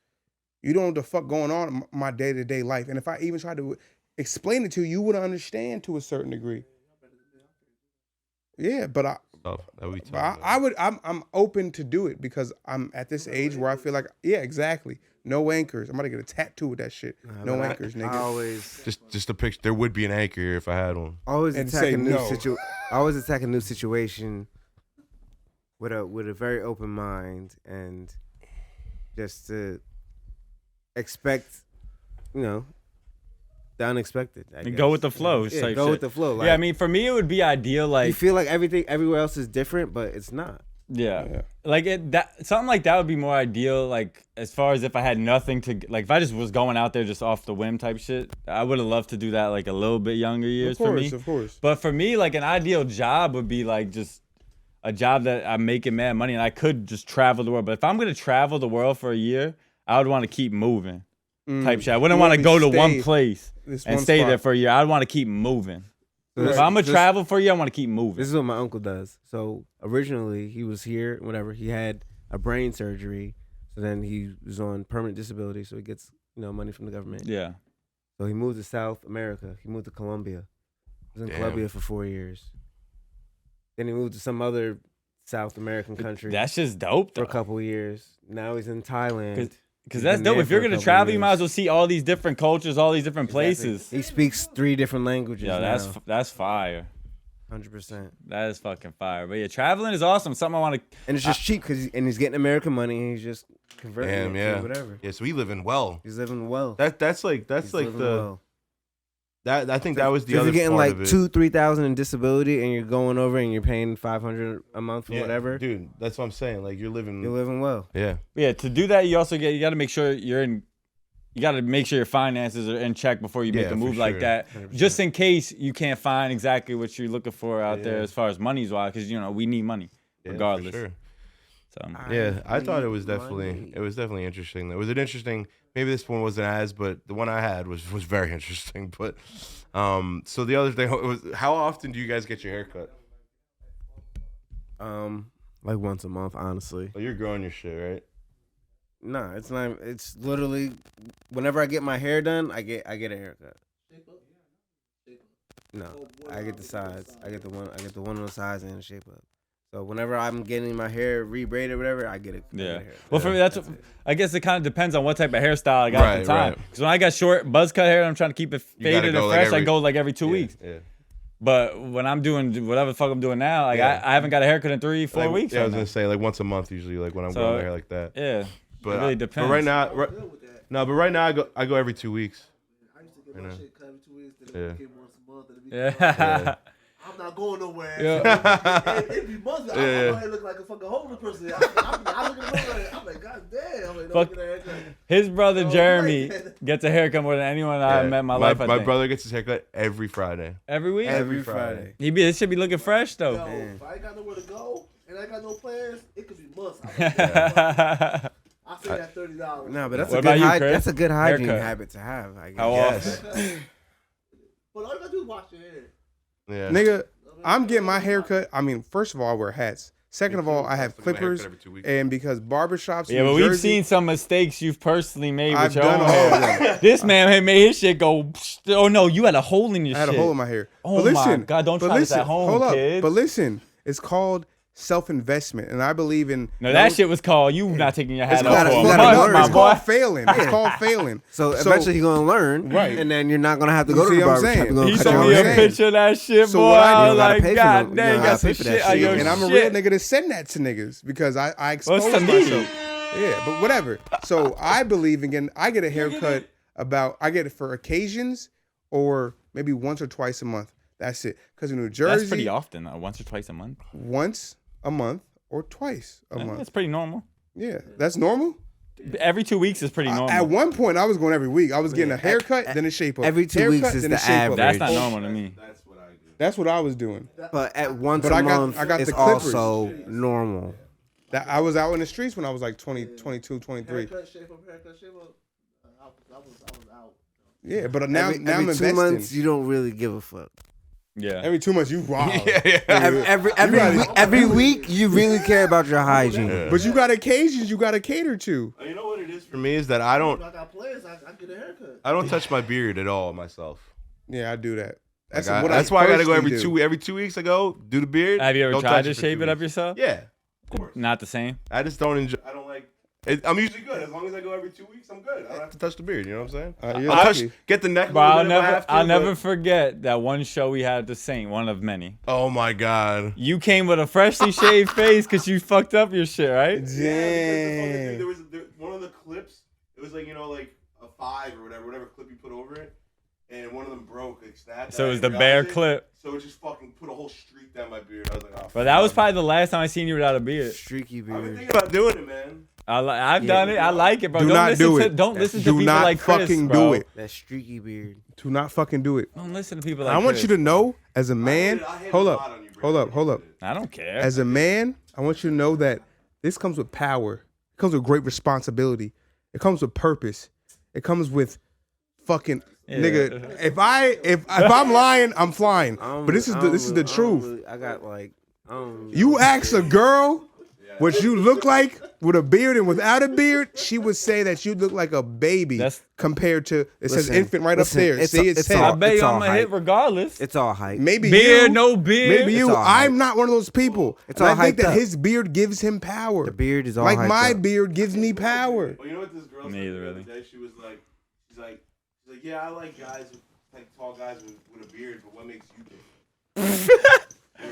You don't know what the fuck going on in my day-to-day life. And if I even tried to explain it to you, you wouldn't understand to a certain degree. Yeah, but Tough. That would be But tough. I'm open to do it because I'm at this age where I feel like, yeah, exactly. No anchors. I'm about to get a tattoo with that shit. No But anchors, I nigga. always Just a picture. There would be an anchor here if I had one. always And attack say a new no. I always attack a new situation with a very open mind and just to expect, the unexpected. I And guess. go with the flow. Yeah, type go shit. with the flow. Like, Yeah, I mean, for me, it would be ideal. you Like, feel like everything everywhere else is different, but it's not. yeah, like something like that would be more ideal. Like, as far as if I had nothing to, like, if I just was going out there just off the whim type shit, I would have loved to do that like a little bit younger years for me. Of course. But for me, like, an ideal job would be like just a job that I'm making mad money and I could just travel the world. But if I'm gonna travel the world for a year, I would want to keep moving. Type shit. I wouldn't want to go to one place and stay there for a year. I'd want to keep moving. If I'm gonna travel for a year, I want to keep moving. This is what my uncle does. So originally he was here, whatever. He had a brain surgery, so then he was on permanent disability, so he gets money from the government. Yeah. So he moved to South America. He moved to Colombia. He was in Colombia for 4 years. Then he moved to some other South American country That's just dope, for though. a couple of years. Now he's in Thailand. Because that's dope. If you're gonna travel, you might as well see all these different cultures, all these different places. He speaks 3 different languages. Yeah, now. that's fire. 100%. That is fucking fire. But yeah, traveling is awesome. Something I want to. And it's just cheap because he's getting American money and he's just converting it to whatever. Yeah, so he's living well. He's living well. That's like the that I think that was the so other if you're getting part like of it. 2,000-3,000 in disability and you're going over and you're paying $500 a month or whatever. Dude, that's what I'm saying. Like you're living well. Yeah. Yeah, to do that, you got to make sure you got to make sure your finances are in check before you make a move like that. 100%. Just in case you can't find exactly what you're looking for out there as far as money's wise, because we need money regardless. For sure. So I thought it was definitely interesting. It was an interesting. Maybe this one wasn't but the one I had was very interesting. But so the other thing was, how often do you guys get your hair cut? Like once a month, honestly. Oh, you're growing your shit, right? Nah, it's not. It's literally whenever I get my hair done, I get a haircut. No, I get the sides. I get the one on the sides and the shape up. So whenever I'm getting my hair re-braided or whatever, I get it. Well, for me, I guess it kind of depends on what type of hairstyle I got at the time. Because when I got short buzz cut hair and I'm trying to keep it faded and fresh, I go like every 2 weeks. Yeah. But when I'm doing whatever the fuck I'm doing now, like I haven't got a haircut in 3-4 weeks. Yeah, I was gonna say like once a month usually, like when I'm growing my hair like that. Yeah, but it really depends. But right now, I go every 2 weeks. I used to get my shit cut every 2 weeks, then it became once a month. Yeah. I'm not going nowhere. Yeah. It'd be months. My hair look like a fucking homeless person. I look at the I'm like, God damn. I'm like, don't get a haircut. His brother Jeremy gets a haircut more than anyone I met in my life. My brother gets his haircut every Friday. Every week? Every Friday. He should be looking fresh though. Yo, if I ain't got nowhere to go and I got no plans, it could be months. I say that $30. No, but that's a good hygiene habit to have, I guess. How often? But all you gotta do is wash your hair. Yeah. Nigga, I'm getting my haircut. I mean, first of all, I wear hats. Second of all, I have clippers, and because barbershops. Yeah, but we've seen some mistakes you've personally made with your done own all hair. of them. This man had made his shit go. Oh no, you had a hole in your shit. I had a hole in my hair. Oh but listen, my God, don't try this at home, hold up. kids. But listen, it's called self-investment, and I believe in. No, that shit was called you not taking your hat off for a you gotta month, learn. my It's boy. called failing. It's called failing. So eventually you're gonna learn, Right. And then you're not gonna have to go to see the what I'm barbershop. saying? You're He gonna cut sent your me own a hair. picture of that shit, So boy. what I I do, was you gotta like, pay for God them. You damn, you gotta got some pay for that shit on shit. your And I'm a real shit. nigga to send that to niggas because I expose What's to me? myself. Yeah, but whatever. So I believe again. I get a haircut I get it for occasions or maybe once or twice a month. That's it. Because in New Jersey, That's pretty often, though. Once or twice a month. once a month or twice a month. That's pretty normal. Yeah, that's normal. Every 2 weeks is pretty normal. At one point, I was going every week. I was getting a haircut, then a shape up. Every 2 Haircut, weeks is then the a shape up. average. That's not normal to me. That's what I was doing. But at once But a I got- month, I got it's the clippers. also normal. That I was out in the streets when I was like 20, 22, 23. Haircut, shape up. I was out. Yeah, but now Every I'm 2 investing. months, you don't really give a fuck. Yeah. Every 2 months, you wild. Every week, you really care about your hygiene. But you got occasions you got to cater to. You know what it is for me is that I don't If I got plans, I get a haircut. I don't touch my beard at all myself. Yeah, I do that. That's Like, what that's why I gotta go personally every 2 weeks. I go do the beard. Have you ever Don't tried touch to it for shape 2 it up weeks. yourself? Yeah, of course. Not the same. I just don't enjoy. I don't like. I'm usually good as long as I go every 2 weeks. I'm good. I don't have to touch the beard. You know what I'm saying? You're I'll touch, lucky. get the neck. a But little I'll bit if I never, have to, I'll never but- forget that one show we had at the Saint, one of many. Oh my god. You came with a freshly shaved face because you fucked up your shit, right? Yeah, Damn. there was one of the clips. It was like like a 5 or whatever clip you put over it, and one of them broke. Like snapped. So it I was the didn't bear realize it, clip. So it just fucking put a whole streak down my beard. I was like, oh. But that was probably the last time I seen you without a beard. Streaky I've been beard. thinking about doing it, man. I've done it. I like it, bro. Do Don't not listen do to it. don't listen to Do people not like Chris, fucking bro. do it. That streaky beard. Do not fucking do it. Don't listen to people like I want Chris. you to know, as a man, I hit hold a up, lot on you, hold Brandon. up, hold up. I don't care. As a man, I want you to know that this comes with power. It comes with great responsibility. It comes with purpose. It comes with fucking nigga. If I'm lying, I'm flying. But this is the truth. I got like, You ask a girl what you look like with a beard and without a beard, she would say that you look like a baby compared to, it says infant right up there. See, it's I all, bet you I'm gonna hit regardless. It's all hype. maybe Beard, you, no beard. maybe you. I'm not one of those people. It's And all I think hyped that up. his beard gives him power. The beard is all like hyped my up. beard gives me power. Well, you know what this girl said Neither the other really. day? She was like, she's like, yeah, I like guys, like tall guys with a beard, but what makes you big? You know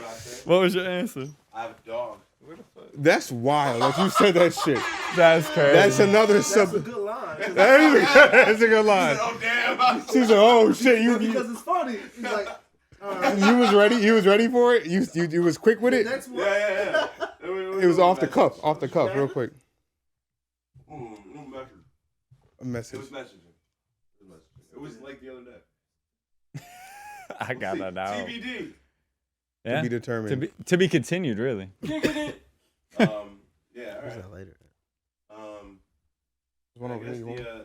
what I said? What was your answer? I have a dog. That's wild that you said that shit. That's crazy. That's another That's a sub. good line. That's a good line. Oh damn! She said, "Oh shit, Because it's funny. He's like, all right. you was ready. You was ready for it. You was quick with it. Next one. Yeah. It was off the cuff, real quick. No message. A message. It was messaging. It was like the other day. I got that now. TBD. Yeah. To be determined. To be continued, really. Yeah. All right. What's that later? One I over guess here,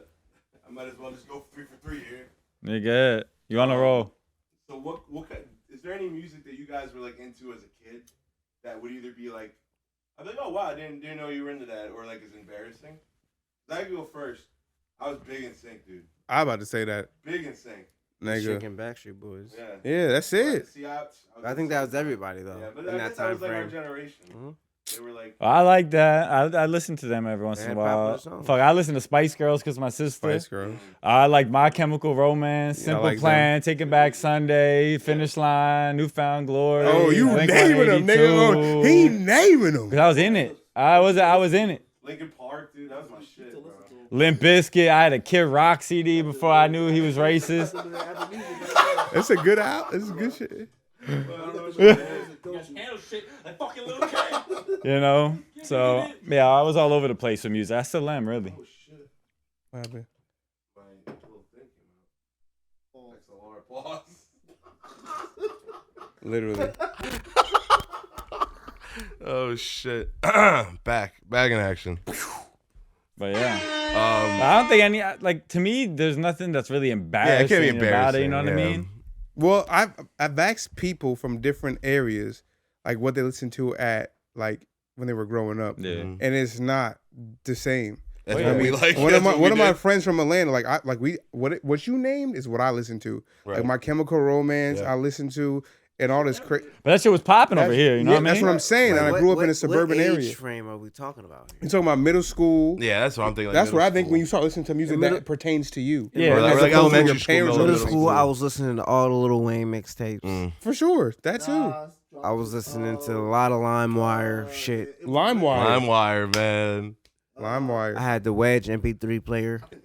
I might as well just go 3 for 3 here. You good? You on a roll? So what kind, is there any music that you guys were like into as a kid that would either be like, I'm like, oh wow, I didn't know you were into that, or like is embarrassing? I could go first. I was big in sync, dude. I about to say that, Big in sync. nigga. Chicken Backstreet Boys. Yeah. Yeah, that's it. See, I think that was everybody though. Yeah, but in I that guess that time was like our frame. generation. Mhm. They were like, I like that. I listen to them every once They in a had popular while. songs. Fuck, I listen to Spice Girls because my sister. Spice Girls. I like My Chemical Romance, Yeah, I Simple like Plan, Taking Back Sunday, Finish Line, Newfound Glory. Oh, you Blink naming them, nigga. 182. Oh, he naming them. Cause I was in it. I was in it. Linkin Park, dude. That was my shit, bro. Limp Bizkit. I had a Kid Rock CD before I knew he was racist. It's a good out. It's good shit. You know. So yeah, I was all over the place with music. I still am, really. What happened? My little thing came out. XLR pause. Literally. Oh shit. Back in action. But yeah, I don't think any like to me. There's nothing that's really embarrassing, can't be about it. You embarrassing, know what I yeah. mean? Well, I've asked people from different areas like what they listened to at like when they were growing up, Yeah. and it's not the same. That's yeah. what we like. One That's what we of my did. friends from Atlanta, what you named is what I listen to. Right. Like My Chemical Romance, Yeah. I listen to, and all this crazy. But that shit was popping over here. You know what I mean? That's what I'm saying. Like, and I grew up in a suburban what age area. frame are we talking about here? You talking about middle school? Yeah, that's what I'm thinking. Like That's what I middle think when school. you start listening to music middle- that pertains to you. Yeah. Or like, As like opposed to elementary your school, parents' Middle listening school, to. I was listening to all the Lil Wayne mixtapes. Mm. For sure. That too. I was listening to a lot of LimeWire shit. LimeWire. LimeWire, man. I LimeWire. had the Wedge MP3 player. I think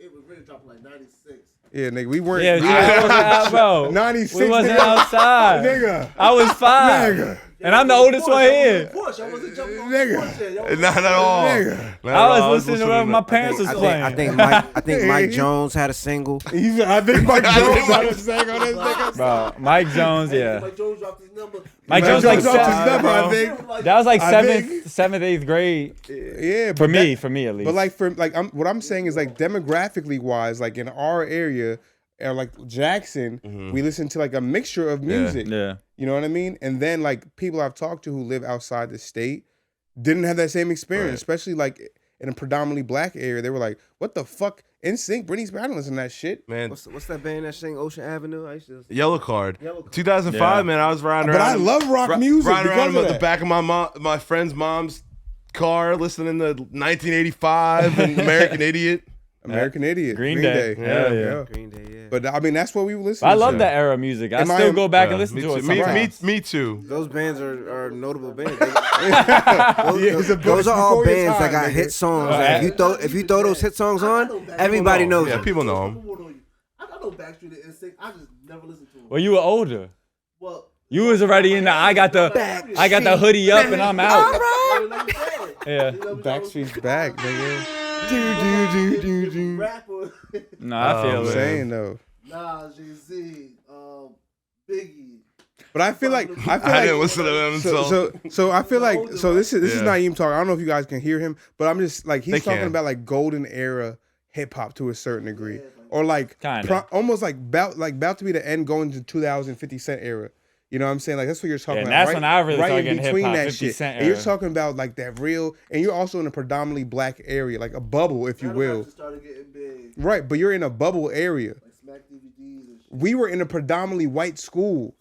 it was really dropped like 96. Yeah, nigga, we weren't. Yeah, I wasn't out, bro. 96. We wasn't nigga. outside. Nigga. I was 5. Nigga. And I'm the oldest one here. Push. I wasn't jumping on Nigga. the push yet. Y'all was- Not at all. Nigga. Not I at was all. listening to whatever my parents was playing. I think Mike Jones had a single. I think Mike Jones got a sang on this nigga. Bro, Mike Jones, yeah. Mike Jones dropped his number. Mike Mike Jones Jones like dropped his 7, number, I bro. think. That was like I seventh, think- 8th grade. Yeah, For but me at least. But like what I'm saying is like demographically wise, like in our area, or like Jackson, we listen to like a mixture of music. Yeah. You know what I mean? And then like people I've talked to who live outside the state didn't have that same experience, Right. especially like in a predominantly black area. They were like, "What the fuck? NSYNC, Britney Spears, I don't listen to that shit." Man, What's that band that sang Ocean Avenue? I used to listen. Yellow Card. Yellow Card. 2005, Yeah. man. I was riding But around. I love rock music Riding because around of with the that. back of my friend's mom's car, listening to 1985 and American Idiot. American Idiot, Green Day. Hell yeah. Green Day, yeah. But I mean, that's what we were listening I to. love that era of music. I Am I- still go back and Yeah, listen me to too. it Me, sometimes. me too. Those bands are notable bands. Yeah, it's a Those are all before your bands that time, got nigga. hit songs. Oh, Like, yeah. if you throw those hit songs on, everybody knows Yeah, them. people know them. I know Backstreet and NSYNC. I just never listened to them. Well, you were older. Well, You was already in the I got the hoodie up and I'm out. like you said, Yeah. you know, Backstreet's back, nigga. rapper. No, I feel I'm it. saying though. Nas, Jay-Z, Biggie. But I feel like I didn't listen to them. so I feel like this is Yeah. Naeem talking. I don't know if you guys can hear him, but I'm just like They he's talking can. about like golden era hip hop to a certain degree, or like Kinda. almost like about to be the end, going to 2050 Cent era. You know what I'm saying? Like that's what you're talking And about. that's when I really started in getting between hip-hop, that 50 shit. Cent And you're era. talking about like that real, and you're also in a predominantly black area, like a bubble, if you will. Just started getting big. Right, but you're in a bubble area. Like Smack DVDs and shit. We were in a predominantly white school.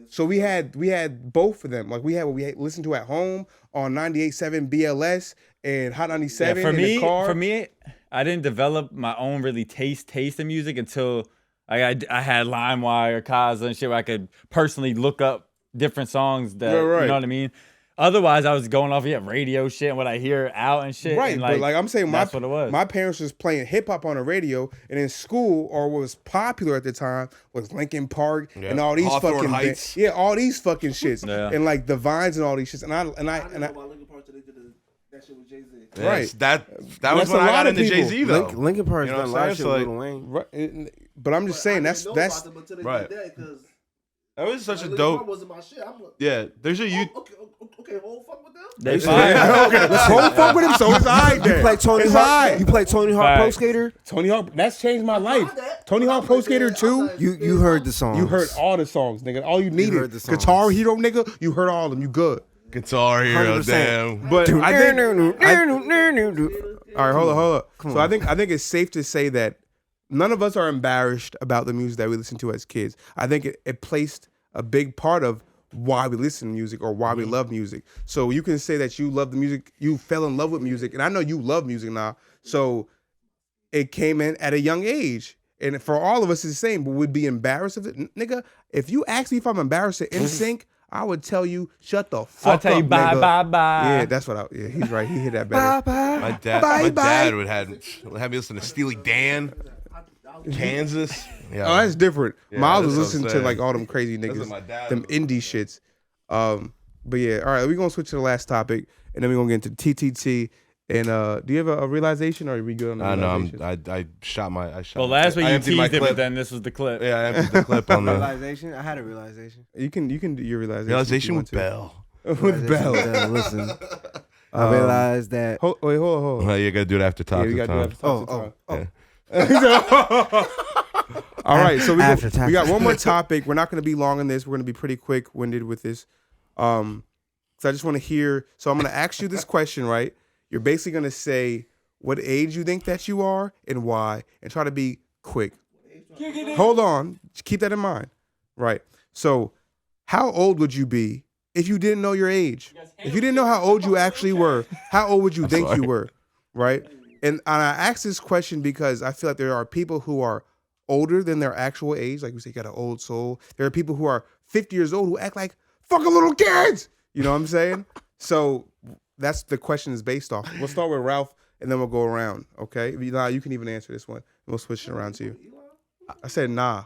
So we had both of them. Like we had what we listened to at home on 98.7 BLS and Hot 97 for in me, the car. For me, I didn't develop my own really taste in music until I had LimeWire or Kazaa and shit where I could personally look up different songs that, Right. you know what I mean? Otherwise, I was going off radio shit and what I hear out and shit. Right, and but like I'm saying, that's what it was. My parents was playing hip hop on the radio, and in school, or what was popular at the time was Linkin Park and all these Hawthorne fucking Heights. all these fucking shits, Yeah. and like the Vines and all these shits, and I I didn't know about Linkin Park till they did that shit with Jay-Z. Yes, Right. That That's was when a I lot got of into people. Jay-Z though. Linkin Park's You know done a what I'm lot of shit saying? with So, Lil Wayne. right, but I'm just saying that's Right. That was such a Linkin dope. Park wasn't my shit. I'm like, Yeah, there's a you. okay, whole fuck with them. They okay. Let's fuck with him, so it's alright. You play Tony It's Hawk. alright. You play Tony Hawk Pro Facts. Skater. Tony Hawk, that's changed my life. that. Tony Hawk Pro Skater 2. You heard the songs. You heard all the songs, nigga. All you needed. heard the songs. Guitar Hero, nigga. You heard all of them. You good. Guitar Hero, 100%. damn. But I think. All All right, hold up. Come So on. I think it's safe to say that none of us are embarrassed about the music that we listen to as kids. I think it placed a big part of why we listen to music or why we love music. So you can say that you love the music, you fell in love with music, and I know you love music now. So it came in at a young age. And for all of us, it's the same, but we'd be embarrassed of it. Nigga, if you ask me if I'm embarrassed of NSYNC, I would tell you, shut the fuck I'll tell up, you bye, nigga. bye. Yeah, that's what yeah, he's right. He hit that better. My dad would have me listen to Steely Dan, Kansas. Yeah. Oh, that's different. Yeah, Miles was that's what I'm listening to saying. like all them crazy That's niggas, what my dad them was indie shits. But yeah, all right, we're gonna switch to the last topic, and then we're gonna get into TTT. And do you have a realization, or are we good on the I know. realization? I shot my. Well, last week I you emptied my teased it, clip. but then this was the clip. Yeah, I emptied the clip on the Realization. I had a realization. You can do your realization. realization with if you want Bell. to. With Bell. Listen, I realized that. Hold on. Well, you gotta do it after Yeah, topic we got to time. do that. All right, so After we got one more topic. We're not going to be long on this. We're going to be pretty quick-winded with this. So I just want to hear. So I'm going to ask you this question, right? You're basically going to say what age you think that you are and why, and try to be quick. Hold on. Just keep that in mind. Right. So how old would you be if you didn't know your age? If you didn't know how old you actually were, how old would you think you were? Right. And I ask this question because I feel like there are people who are older than their actual age. Like we say, you got an old soul. There are people who are 50 years old who act like fucking little kids. You know what I'm saying? So that's the question is based off. We'll start with Ralph and then we'll go around. Okay? You can even answer this one. We'll switch it around to you. I said nah.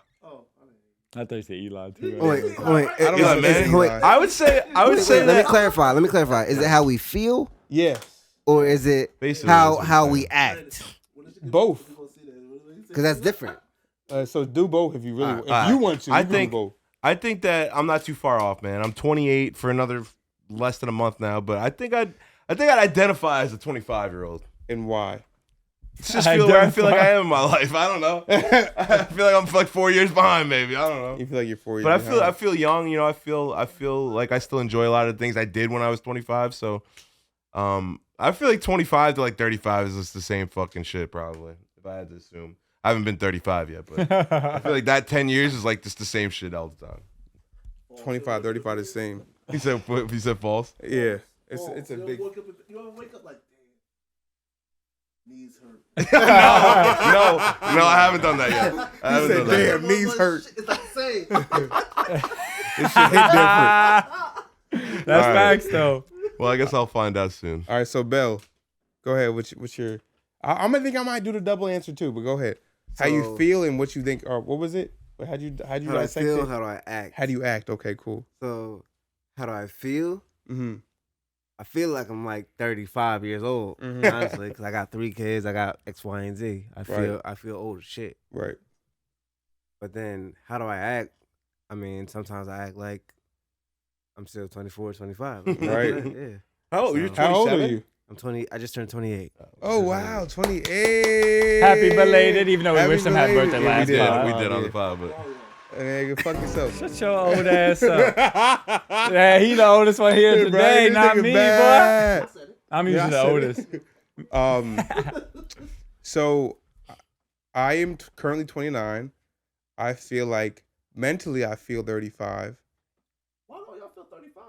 I thought you said Eli too. Wait. I don't know if man. it's Eli. I would say Let me that. clarify. Is it how we feel, Yes. or is it Basically, that's what how I'm we saying. act? Both. Because that's different. So do both if you really if Alright. you want to. I you can think- do both. I think that I'm not too far off, man. I'm 28 for another less than a month now, but I think I'd identify as a 25-year-old. And why? It's just feel where I feel like I am in my life. I don't know. I feel like I'm like 4 years behind, maybe. I don't know. You feel like you're 4 years But behind. I feel young. You know, I feel like I still enjoy a lot of the things I did when I was 25. So, I feel like 25 to like 35 is just the same fucking shit, probably. If I had to assume, I haven't been 35 yet, but I feel like that 10 years is like just the same shit all the time. 25, 35 the same. He said false. Yeah. It's a big. You ever wake up like, damn, knees hurt. No, I haven't done that yet. I haven't said, done that yet. damn, knees hurt. It's like the same. This shit hit different. That's All right. facts though. Well, I guess I'll find out soon. All right, so Bell, go ahead. What's your? I'm gonna think I might do the double answer too, but go ahead. How you So- feel and what you think? Or what was it? How'd you How do I dissect feel? it? How do I act? How do you act? Okay, cool. So, how do I feel? Mm-hmm. I feel like I'm like 35 years old, Mhm. honestly, because I got 3 kids. I got X, Y, and Z. I feel old as shit. Right. But then, how do I act? I mean, sometimes I act like I'm still 24, 25. Right. Yeah. How old? You're 27? How old are you? I'm 20. I just turned 28. Oh wow, 28. Happy belated, even though we Happy wish them happy belated. birthday Yeah, last We did. pod. We did on yeah. the pod, but Nigga, fuck yourself. Shut your old ass up. Yeah, he the oldest one here today, not me, boy. I said it. I'm Yeah, usually I the said oldest. So I am currently 29. I feel like mentally I feel 35. Why don't y'all feel 35?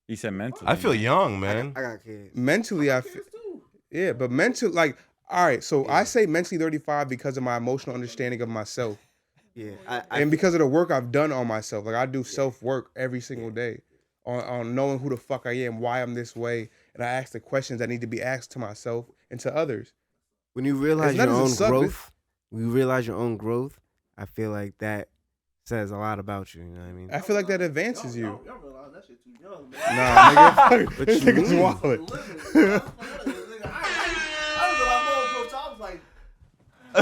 He said mentally. I feel young, man. I got kids. Mentally I feel Kids too. yeah, but mentally like all right. So I say mentally 35 because of my emotional understanding of myself. Yeah, And because of the work I've done on myself, like I do self-work every single day on knowing who the fuck I am, why I'm this way, and I ask the questions that need to be asked to myself and to others. when you realize It's not your as a own sub, growth, when you realize your own growth, I feel like that says a lot about you. You know what I mean? I feel like that advances you. Y'all realize that shit too young, man. Nah, nigga, What this you nigga's mean? wallet. I was like, I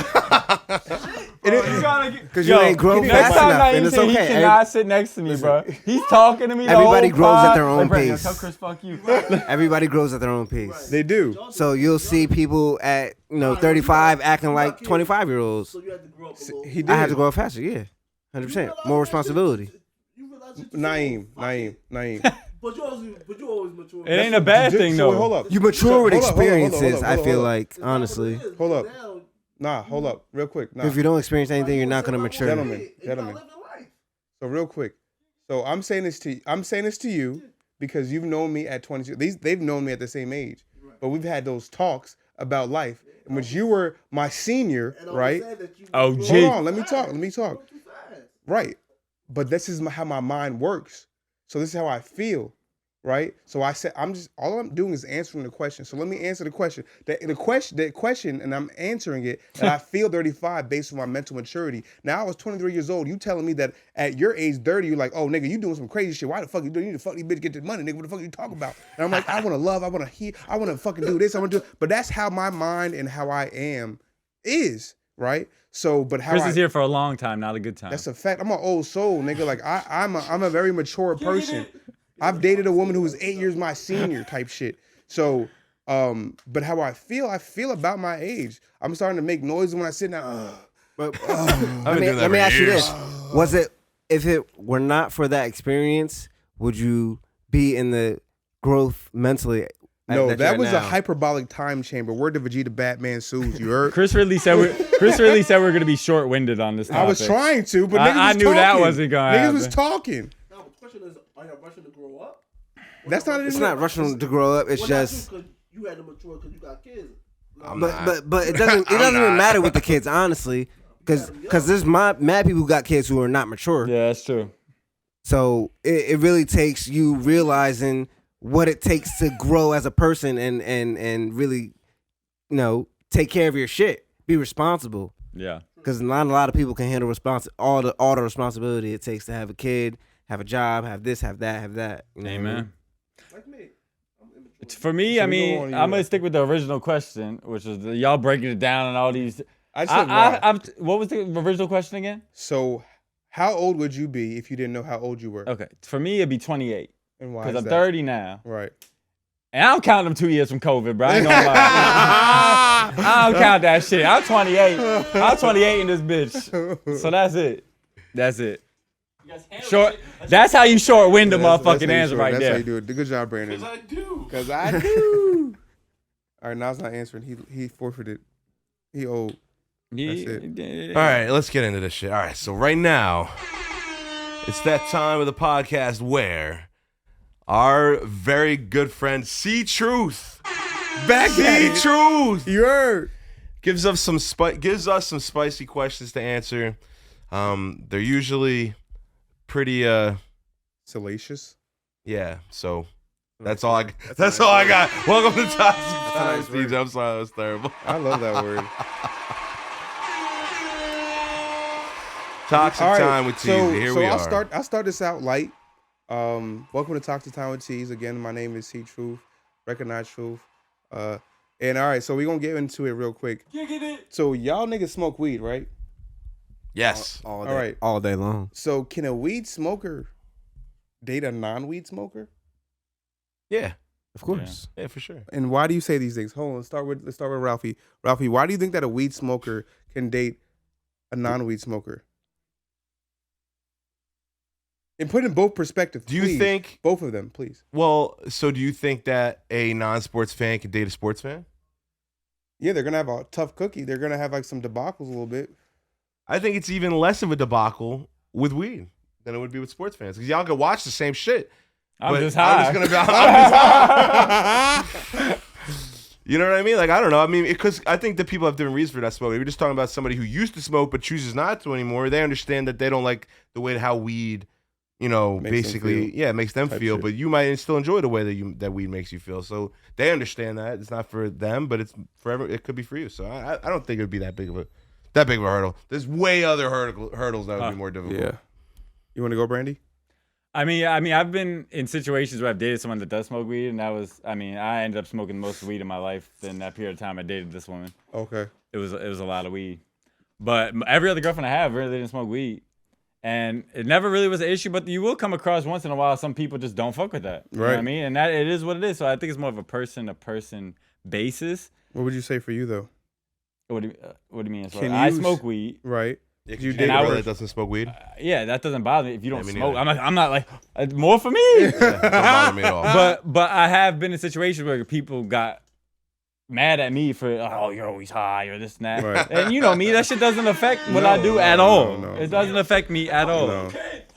was like, Because you ain't grown Next fast time enough, and it's he okay. cannot sit next to me, bro. He's talking to me. The Everybody whole grows at pod. their own Like, bro, yo, pace. Tell Chris, fuck you. Everybody grows at their own pace. They do. So you'll see people at 35 acting like 25-year-olds. so you had to grow up a little. He did. I had to grow up faster. Yeah, 100%. More responsibility. You realize you too Naeem. But you always mature. It ain't a bad thing, So though. hold up. You mature with Hold up, hold up, hold up, experiences. hold up, I hold feel up. like honestly, Hold up. Nah, hold up, real quick. Nah. if you don't experience anything, you're not gonna mature. Gentlemen. So real quick. So I'm saying this to you because you've known me at 22. They've known me at the same age, but we've had those talks about life in which you were my senior, right? Oh, Hold gee. on, let me talk. Right, but this is how my mind works. So this is how I feel, right? So I said all I'm doing is answering the question. So let me answer the question. The question, and I'm answering it. And I feel 35 based on my mental maturity. Now I was 23 years old. You telling me that at your age 30, you're like, oh nigga, you doing some crazy shit. Why the fuck you doing? You need to fuck these bitch get this money, nigga. What the fuck are you talking about? And I'm like, I want to love. I want to heal. I want to fucking do this. I want to do. But that's how my mind and how I am is, right? So, but how Chris is here for a long time, not a good time. that's a fact. I'm an old soul, nigga. Like I'm a very mature person. I've dated a woman who was 8 years my senior type shit. So, but how I feel about my age. I'm starting to make noises when I sit down. But I've been doing that let me for ask you years. this: was it if it were not for that experience, would you be in the growth mentally? No, that was a now? hyperbolic time chamber. Word to Vegeta Batman sues. You heard? Chris really said we're gonna be short-winded on this topic. I was trying to, but niggas was I knew that talking. wasn't gonna Niggas was happen. talking. Now the question is, are y'all rushing to grow up? That's not. It's not rushing to grow up. It's just. You had to mature because you got kids. But it doesn't even matter with the kids, honestly, because there's mad people who got kids who are not mature. Yeah, that's true. So it really takes you realizing what it takes to grow as a person and really, take care of your shit, be responsible. Yeah. Because not a lot of people can handle all the responsibility it takes to have a kid, have a job, have this, have that, have that. You know what I mean? Amen. Like me. For me, So I we mean, go on I'm you. gonna stick with the original question, which was y'all breaking it down and all these. I said why. What was the original question again? So, how old would you be if you didn't know how old you were? Okay, for me it'd be 28 And why? because is I'm that? 30 now, Right. and I don't count them 2 years from COVID, bro. I ain't gonna lie. I don't count that shit. I'm 28. I'm 28 in this bitch. So that's it. That's it. Short. That's how you short wind a motherfucking answer right That's how there. you do it. Good job, Brandon. Because I do. Because I do. All right, Now's not answering. He forfeited. He owed. That's it. All right, let's get into this shit. All right, so right now, it's that time of the podcast where our very good friend C Truth, Back at C it. Truth, You heard. gives us some spicy questions to answer. They're usually pretty Salacious. yeah. So that's all I got. Welcome to Toxic Times, nice word. DJ. I'm sorry, that was terrible. I love that word. Toxic All right, Time with Teasy. Here we I'll are. I'll start this out light. Welcome to Toxic Time with Tease. Again, my name is C Truth. Recognize Truth. And all right, so we're gonna get into it real quick. So y'all niggas smoke weed, right? Yes. All day, All right. all day long. So can a weed smoker date a non-weed smoker? Yeah. Of course. Yeah, for sure. And why do you say these things? Hold on, let's start with Ralphie. Ralphie, why do you think that a weed smoker can date a non-weed smoker? And put in both perspectives. Do you please. think both of them, please? Well, so do you think that a non-sports fan can date a sports fan? Yeah, they're gonna have a tough cookie. They're gonna have like some debacles a little bit. I think it's even less of a debacle with weed than it would be with sports fans because y'all can watch the same shit. I'm but just high. I'm just high. You know what I mean? Like, I don't know. I mean, because I think that people have different reasons for that smoke. If you're just talking about somebody who used to smoke but chooses not to anymore, they understand that they don't like the way how weed, makes makes them feel. Shit. But you might still enjoy the way that weed makes you feel. So they understand that it's not for them, but it's forever. It could be for you. So I don't think it would be that big of a hurdle. There's way other hurdles that would be more difficult. Yeah. You want to go, Brandy? I mean, I've been in situations where I've dated someone that does smoke weed, and I ended up smoking the most weed in my life in that period of time I dated this woman. Okay. It was a lot of weed, but every other girlfriend I have really didn't smoke weed, and it never really was an issue. But you will come across once in a while some people just don't fuck with that. You know what I mean? And that it is what it is. So I think it's more of a person basis. What would you say for you though? What do you mean? I smoke weed, right? Yeah, you date a girl that doesn't smoke weed? Yeah, that doesn't bother me if you don't me smoke. neither. I'm not like more for me. Yeah, don't bother me at all. But I have been in situations where people got mad at me for you're always high or this and that. Right. And you know me, that shit doesn't affect what I do at all. No, it doesn't affect me at all.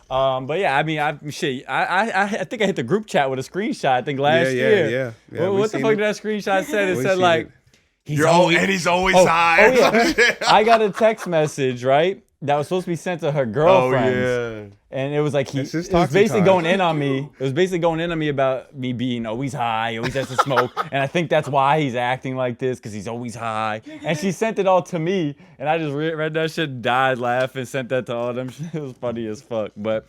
No. But yeah, I mean, I think I hit the group chat with a screenshot. I think last year. Yeah. What the fuck did that screenshot say? It said like. He's always high. Oh, yeah. I got a text message, right? That was supposed to be sent to her girlfriends. Oh, yeah. And it was like it was toxic basically time. going in on me. It was basically going in on me about me being always high, always has to smoke. And I think that's why he's acting like this, because he's always high. And she sent it all to me. And I just read that shit, died laughing, sent that to all of them. It was funny as fuck. But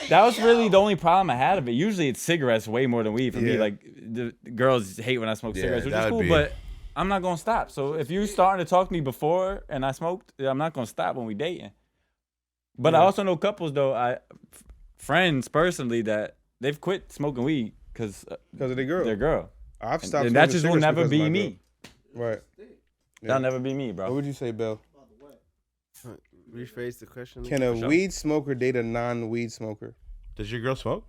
that was really the only problem I had of it. Usually it's cigarettes way more than weed. For me, like the girls hate when I smoke cigarettes, which is cool. But I'm not going to stop. So if you're starting to talk to me before and I smoked, I'm not going to stop when we dating. But I also know couples, though, friends personally, that they've quit smoking weed because of their girl. Their girl. I've stopped. And that just will cigarettes never because be of my me. girl. Right. That'll never be me, bro. What would you say, Bell? Rephrase the question. Can a weed smoker date a non-weed smoker? Does your girl smoke?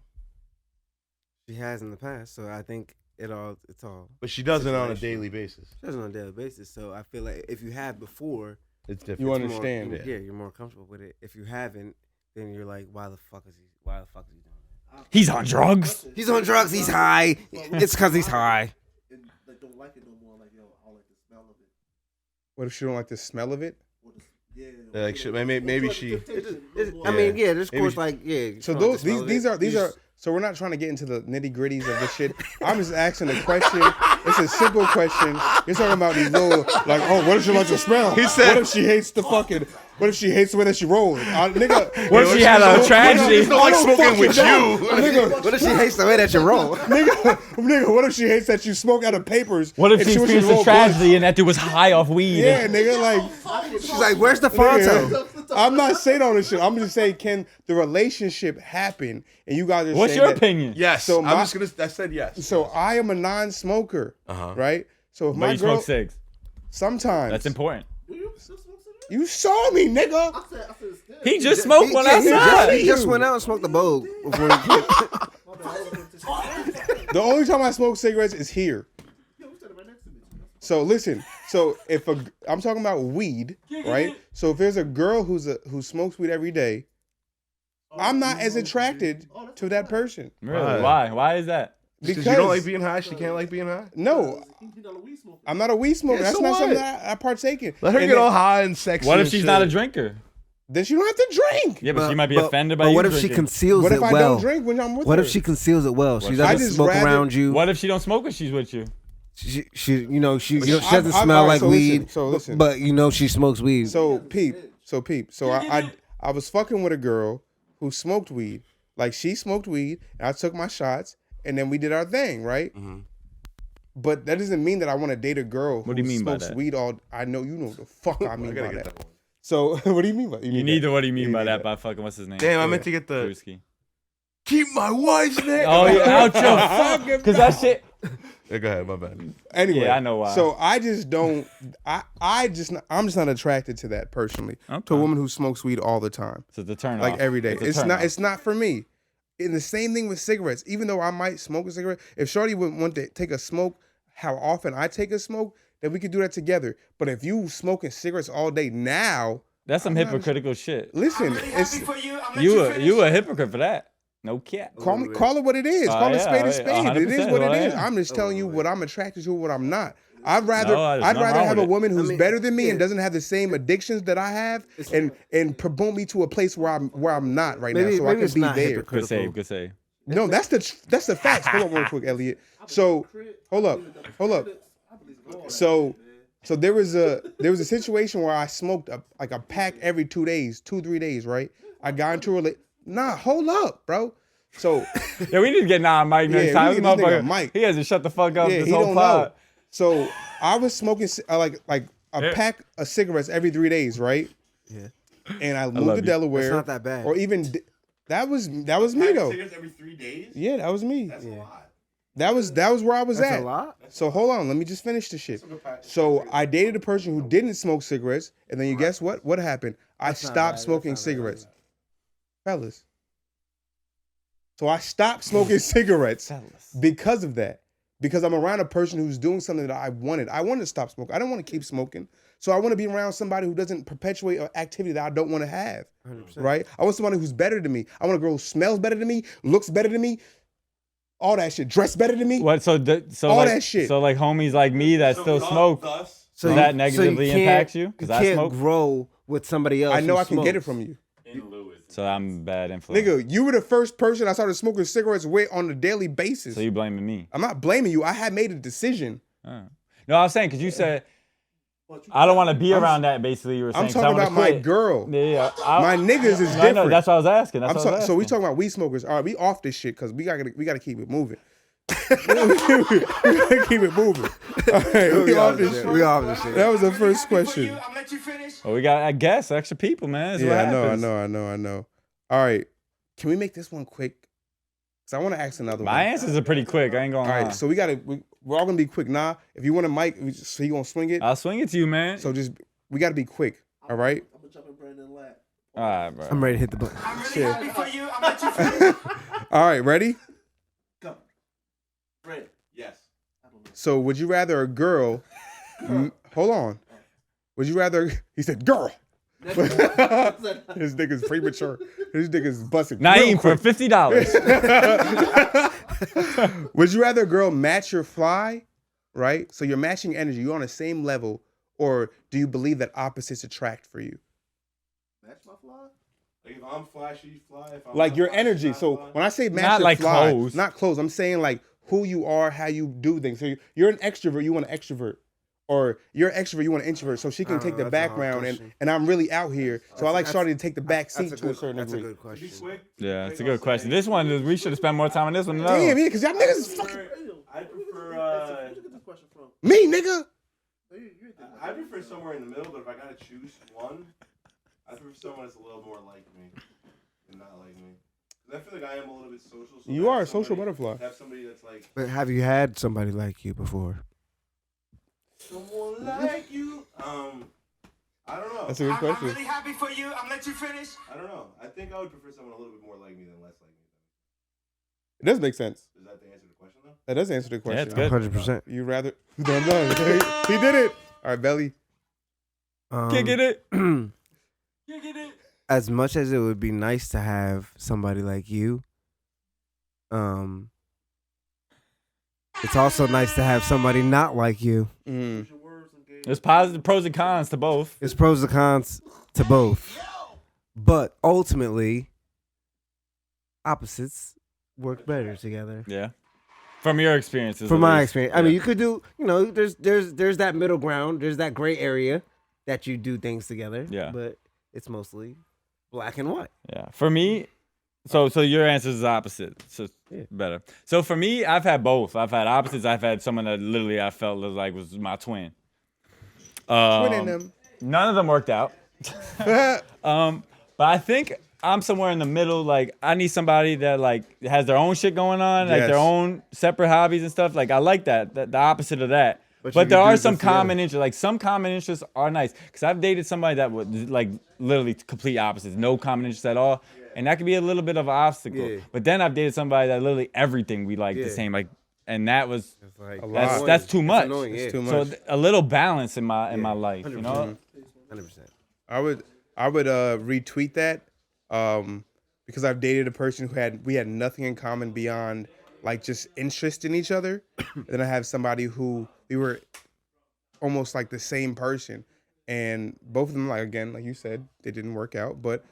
She has in the past, so I think it's all. But she does it on a daily basis. She does it on a daily basis, so I feel like if you have before, it's different. You understand more, you're more comfortable with it. If you haven't, then you're like, why the fuck is he doing that? He's on drugs. He's on drugs. He's high. It's because he's high. Like, don't like it no more. Like, yo, I don't like the smell of it. What if she don't like the smell of it? Yeah. Like, maybe she. I mean, yeah. There's course like So these are. So we're not trying to get into the nitty gritties of this shit. I'm just asking a question. It's a simple question. You're talking about these little, like, what if she likes the smell? He said, what if she hates the fucking? What if she hates the way that she rolls? Nigga, what if she had a tragedy? She don't like smoking with you. Nigga, what if she hates the way that you roll? nigga, what if she hates that you smoke out of papers? What if she experienced a tragedy and that dude was high off weed? Yeah, nigga, like. She's like, where's the Fonto? I'm not saying all this shit. I'm just saying, can the relationship happen? And you guys are What's saying your opinion? Yes. So I said yes. So I am a non-smoker, right? So if But my you girl smoke cigs. Sometimes That's important. You saw me, nigga. I said He just smoked one outside. He just went out and smoked the bowl before he quit. The only time I smoke cigarettes is here. So listen, so if I'm talking about weed, right? So if there's a girl who smokes weed every day, I'm not as attracted to that person. Really? Why? Why is that? Because you don't like being high, she can't like being high? No. I'm not a weed smoker. Yeah, That's so not what? something that I partake in. Let her get all high and sexy. What if and she's shit. not a drinker? Then she don't have to drink. Yeah, but she might be offended by but you what if she drinking. conceals What it if I well? don't drink when I'm with What her? if she conceals it well? She I doesn't just smoke rather- around you. What if she don't smoke when she's with you? She she doesn't I'm- smell all right, like so weed, listen, so listen. but she smokes weed. So peep. So I was fucking with a girl who smoked weed. Like she smoked weed, and I took my shots, and then we did our thing, right? Mm-hmm. But that doesn't mean that I want to date a girl who What do you mean by smokes that? weed all. I know you know what the fuck I mean gotta by get that. that one. So what do you mean by You need that? the what do you mean You by need that that. by fucking what's his name? Damn, I meant to get the Drewski. keep my wife's name. Oh yeah, out your fuck. Cause that shit. Yeah, go ahead, my bad. Anyway, Yeah, I know why. So I just don't. I'm just not attracted to that personally. To a woman who smokes weed all the time, So the turn like off. every day. a It's turn not. off. It's not for me. And the same thing with cigarettes. Even though I might smoke a cigarette, if Shorty would want to take a smoke, how often I take a smoke, then we could do that together. But if you smoking cigarettes all day now, That's some hypocritical shit. listen, it's You a hypocrite for that. No cap. call it what it is. Call it yeah, spade a spade. It is 100% what it what I is. am. I'm just telling you what I'm attracted to, what I'm not. I'd rather No, there's I'd nothing rather wrong have with a it. woman who's better than me and yeah. doesn't have the same addictions that I have, and promote me to a place where I'm not right now, so I can it's be not there. hypocritical. Good save. Good save. No, that's the facts. Hold on real quick, Elliot. So hold up. So there was a situation where I smoked a pack every 2 days, 2-3 days, right? I got into a hold up, bro. So Yeah, we need to get Mike next Yeah, time. we This need to get this nigga motherfucker, Mike. he hasn't shut the fuck up yeah, this he whole don't pod. know. So I was smoking like a pack of cigarettes every 3 days, right? Yeah. And I love moved to you. Delaware. That's not that bad. Or even that was me though. Cigarettes every 3 days? Yeah, that was me. That's a lot. That was where I was That's at. a lot. So hold on, let me just finish the shit. So I dated a person who didn't smoke cigarettes, and then you guess what? What happened? I stopped smoking cigarettes. Fellas. So I stopped smoking cigarettes because of that. Because I'm around a person who's doing something that I wanted. I wanted to stop smoking. I don't want to keep smoking. So I want to be around somebody who doesn't perpetuate an activity that I don't want to have. 100%. Right? I want somebody who's better than me. I want a girl who smells better than me, looks better than me, all that shit, dress better than me. What? So All like, that shit. So like homies like me that still smoke. Thus, So Does that negatively can't- impacts you? 'Cause You I can't smoke? grow with somebody else. I know who I can get it smokes. from you. So I'm bad influence. Nigga, you were the first person I started smoking cigarettes with on a daily basis. So you blaming me? I'm not blaming you. I had made a decision. No, I was saying because you said I don't want to be around that. Basically, you were saying. I'm 'cause I talking wanna about my quit. girl. Yeah, My niggas is No, different. that's what I was asking. That's I'm what I was so we asking. talking about weed smokers. All right, we off this shit because we gotta keep it moving. we gotta keep it moving. All right, we off this shit. We off this shit. That was the first question. Well, we got, I guess, extra people, man. That's what Yeah, happens. I know. All right, can we make this one quick? Cause I want to ask another My one. answers are pretty quick. I ain't going All to right, so we're all gonna be quick. Nah, if you want a mic, so you gonna swing it. I'll swing it to you, man. So just we gotta be quick. All right. I'm gonna jump in Brandon's lap. All right, bro. I'm ready to hit the button. All right, ready? Go. Brandon. yes. So would you rather a girl? Hold on. Would you rather? He said, "Girl." His nigga's premature. His nigga's busting. Naeem for $50. Would you rather a girl match your fly, right? So you're matching energy. You're on the same level, or do you believe that opposites attract for you? Match my fly? Like if I'm fly, she's fly. If I'm Like not your fly, energy. she's So not fly. when I say match Not your like fly, clothes. not clothes. I'm saying like who you are, how you do things. So you're an extrovert. You want an extrovert. Or you're an extrovert, you want an introvert, so she can take the that's a hard background, question. and I'm really out here. So I like starting to take the back seat That's to a certain That's a degree. good question. Yeah, it's a good question. This one, we should have spent more time on this one. No. Damn, yeah, because y'all niggas is fucking I prefer Where'd you get this question from? me, nigga. I prefer somewhere in the middle, but if I gotta choose one, I prefer someone that's a little more like me and not like me. 'Cause I feel like I am a little bit social. So You to are have a social somebody- butterfly. to have somebody that's like But have you had somebody like you before? someone like you. I don't know. That's a good question. happy for you. I'm let you finish. I don't know. I think I would prefer someone a little bit more like me than less like me. It does make sense. Is that the answer to the question though? That does answer the question. it's good. 100%. You rather? No, he did it. All right, Belly. Kicking it. As much as it would be nice to have somebody like you, it's also nice to have somebody not like you. Mm. There's positive pros and cons to both. There's pros and cons to both. But ultimately, opposites work better together. Yeah. From your experiences. From at my least. experience. I mean, you could do, there's that middle ground, there's that gray area that you do things together. Yeah. But it's mostly black and white. Yeah. For me, so your answer is opposite. So better. So for me, I've had both. I've had opposites. I've had someone that literally I felt was my twin. Twinning them. None of them worked out. But I think I'm somewhere in the middle. Like I need somebody that like has their own shit going on, like their Yes. own separate hobbies and stuff. Like I like that. The opposite of that. But But you there can are do some this together. common interests. Like some common interests are nice. Cause I've dated somebody that would like literally complete opposites, no common interests at all, and that could be a little bit of an obstacle. Yeah. But then I've dated somebody that literally everything we like the Yeah. same. Like, and that was It's like, A lot. that's too much. annoying, yeah. Too much. So a little balance in my life, you know. 100%. I would retweet that because I've dated a person who we had nothing in common beyond like just interest in each other. Then I have somebody who we were almost like the same person, and both of them, like again, like you said, they didn't work out. But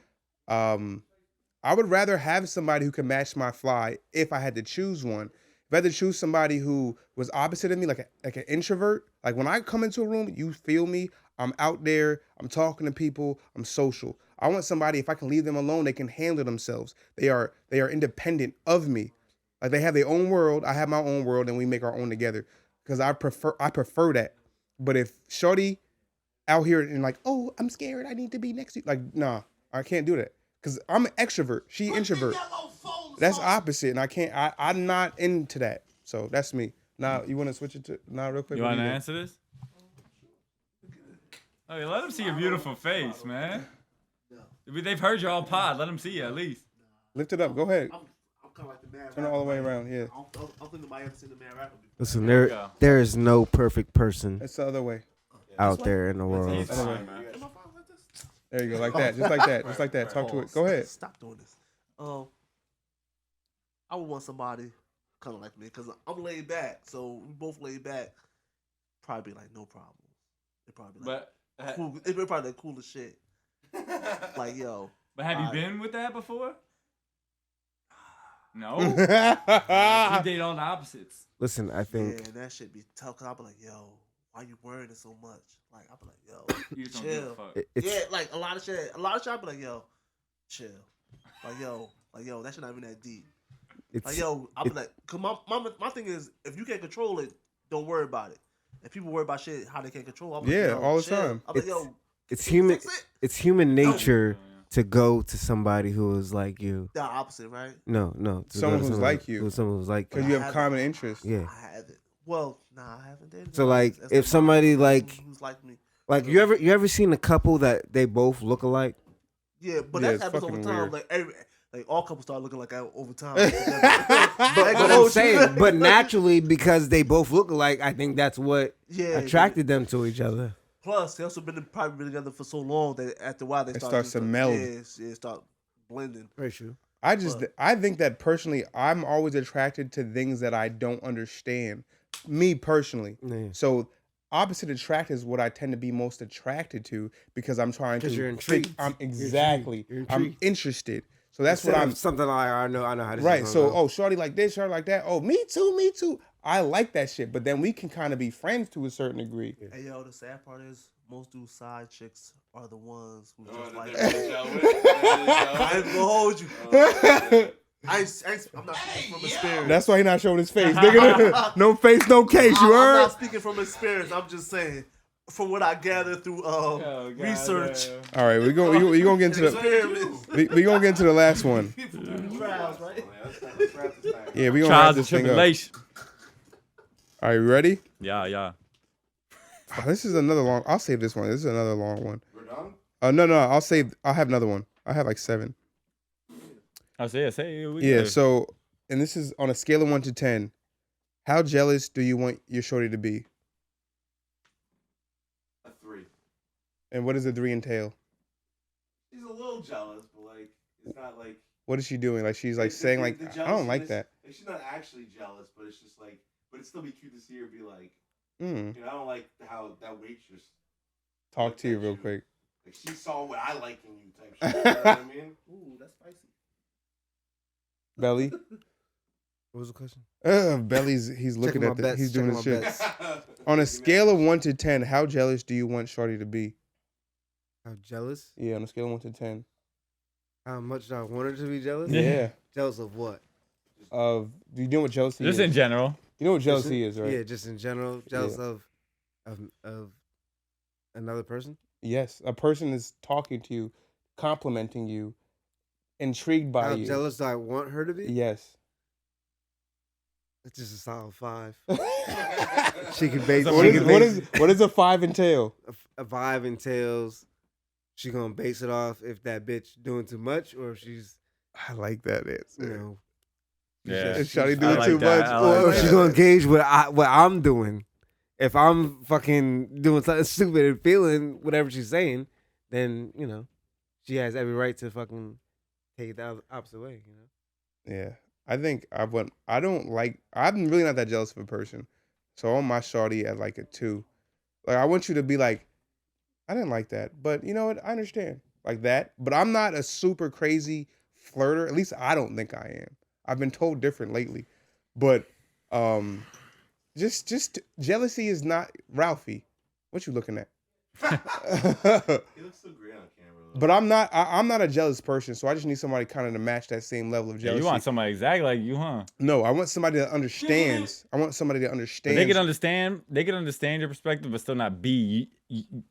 I would rather have somebody who can match my fly if I had to choose one. If I had to choose somebody who was opposite of me, like an introvert, like when I come into a room, you feel me. I'm out there. I'm talking to people. I'm social. I want somebody, if I can leave them alone, they can handle themselves. They are independent of me. Like they have their own world. I have my own world, and we make our own together. Because I prefer that. But if shorty out here and like, oh, I'm scared, I need to be next to you. Like, nah, I can't do that. Because I'm an extrovert. She introvert. That's opposite, and I'm not into that. So that's me. Now you want to switch it to real quick? You want to answer this? Okay, let them see your beautiful face, man. They've heard your all pod. Let them see you at least. Lift it up. Go ahead. I'm kind of like the man. Turn it all the way around. Yeah, I'm thinking about ever seen the man rapper before. Listen, we there go. there is no perfect person that's the other way. out there in the world. He's fine, man. Am I fine like this? There you go, like that, just like that, just like that. Talk to it. Go ahead. Stop doing this. I would want somebody kind of like me because I'm laid back. So we both laid back. Probably be like no problem. It probably be like But cool. It be probably the coolest shit. Like yo. have you Alright. been with that before? No. You date all the opposites. Listen, I think Yeah, that shit be tough. Cause I be like, yo, why you worrying it so much? Like I be like, yo, You just don't give a chill. fuck. it's Yeah, like a lot of shit. I be like, yo, chill. Like yo, that shit not even that deep. Like it's yo, I be like, cause my thing is, if you can't control it, don't worry about it. If people worry about shit how they can't control, I'm like, Yeah, yo, all the chill. time. I'm like, yo, it's can you human. fix it? It's human nature to go to somebody who is like you. The opposite, right? No. To Someone go to who's like you. Someone who's like Because you. you have common interests. Yeah. I haven't. Well, nah, I haven't dated. So, nobody like, that's if somebody, like- who's like me, Like you ever seen a couple that they both look alike? yeah, but Yeah, that it's happens over fucking time. weird. Like all couples start looking like that over time. But I'm saying, but naturally, because they both look alike, I think that's what yeah, attracted them to each other. Plus, they also probably been together for so long that after a while they start starts to meld. Yeah, start blending. Very true. I think that personally, I'm always attracted to things that I don't understand. Me personally. Yeah. So opposite attract is what I tend to be most attracted to because I'm trying to. 'Cause you're intrigued. I'm exactly. You're I'm intrigued. interested. So that's what Instead I'm. of something like I know how this Right. is So, gonna go. shorty like this, shorty like that. Oh, me too. I like that shit. But then we can kind of be friends to a certain degrui. Hey yo, the sad part is most dudes' side chicks are the ones who Oh, just that like. they're gonna gel with? I ain't gonna hold you. I'm not speaking from experience. That's why he not showing his face. Nigga, no face, no case. You I'm heard? not speaking from experience. I'm just saying from what I gathered through research. All right, we gonna get into the Experiments. we gonna get into the last one. People do the trials, right? Yeah, we gonna wrap Trials and this thing up. tribulation. All right, you ready? Yeah. Oh, this is another long. I'll save this one. This is another long one. We're done? No. I'll have another one. I have like 7. I'll say it. Yeah. So, and this is on a scale of 1 to 10. How jealous do you want your shorty to be? A 3. And what does the 3 entail? She's a little jealous, but like it's not like What is she doing? Like she's like saying like the I don't like jealousy that. is- she's not actually jealous, but it's just like, but it'd still be cute to see her be like, Mm. you know, I don't like how that waitress Talk to you real quick. like she saw what I like in you type shit. You know what I mean? Ooh, that's spicy. Belly. What was the question? Belly's. He's looking Checking at my the. bets, He's doing checking his my shit. bets. On a scale of 1 to 10, how jealous do you want shorty to be? How jealous? Yeah, on a scale of 1 to 10. How much do I want her to be jealous? Yeah. Jealous of what? Do you know what jealousy Just is? in general. You know what jealousy is, right? Yeah, just in general. Jealous Yeah. of another person. Yes, a person is talking to you, complimenting you, intrigued by How you. jealous I want her to be? Yes. It's just a solid 5. She can base. What does a 5 entail? A 5 entails she gonna base it off if that bitch doing too much or if she's I like that answer. you know Yeah. Is Shawty I doing like too that. much? I like or if that. she's gonna gauge what I'm doing. If I'm fucking doing something stupid and feeling whatever she's saying, then you know she has every right to fucking take it the opposite way. You know. Yeah. I think I'm really not that jealous of a person. So I want my shawty at like a 2. Like I want you to be like, I didn't like that, but you know what? I understand. Like that. But I'm not a super crazy flirter. At least I don't think I am. I've been told different lately. But just jealousy is not Ralphie. What you looking at? He looks so great on camera. But I'm not a jealous person, so I just need somebody kind of to match that same level of Yeah, jealousy. you want somebody exactly like you, huh? No, I want somebody that understands. I want somebody that understands. But they can understand. They can understand your perspective, but still not be.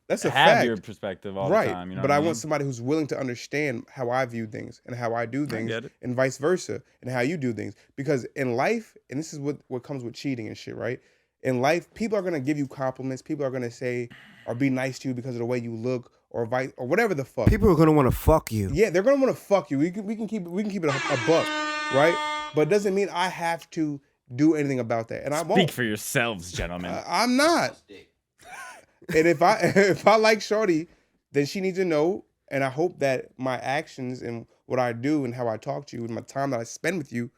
That's a have fact. your perspective all Right. the time. You know but what I mean? want somebody who's willing to understand how I view things and how I do things, get it. and vice versa, and how you do things. Because in life, and this is what comes with cheating and shit, right? In life, people are gonna give you compliments. People are gonna say or be nice to you because of the way you look, or whatever the fuck. People are gonna want to fuck you. Yeah, they're gonna want to fuck you. We can keep it a buck, right? But it doesn't mean I have to do anything about that, and I won't. Speak for yourselves, gentlemen. I'm not. And if I like shorty, then she needs to know, and I hope that my actions and what I do and how I talk to you and my time that I spend with you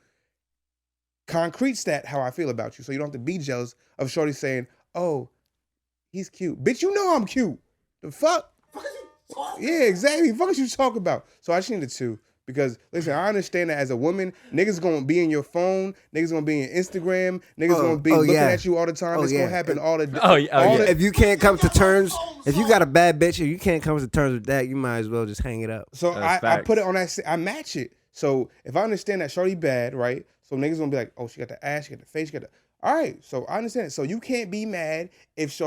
concretes that how I feel about you. So you don't have to be jealous of shorty saying, "Oh, he's cute." Bitch, you know I'm cute. The fuck? Yeah, exactly. Fuck is you talking about? So I just need a 2. Because listen, I understand that as a woman, niggas gonna be in your phone, niggas gonna be in Instagram, niggas gonna be looking at you all the time. It's gonna happen all the If you can't come to terms, if you got a bad bitch and you can't come to terms with that, you might as well just hang it up. So I put it on that. I match it. So if I understand that shorty bad, right? So niggas gonna be like, oh, she got the ass, she got the face, she got the. All right, so I understand it. So you can't be mad if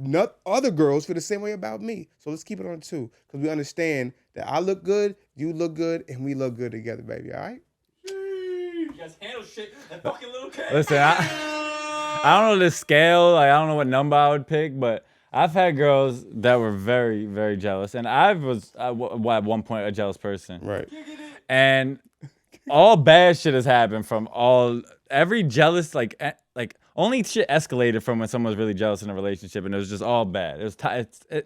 not other girls feel the same way about me. So let's keep it on 2, because we understand that I look good, you look good, and we look good together, baby. All right. You guys handle shit. That fucking little kid. Listen, I don't know the scale. Like, I don't know what number I would pick, but I've had girls that were very, very jealous, and I was at one point a jealous person. Right. And all bad shit has happened from every jealous like only shit escalated from when someone was really jealous in a relationship, and it was just all bad. It was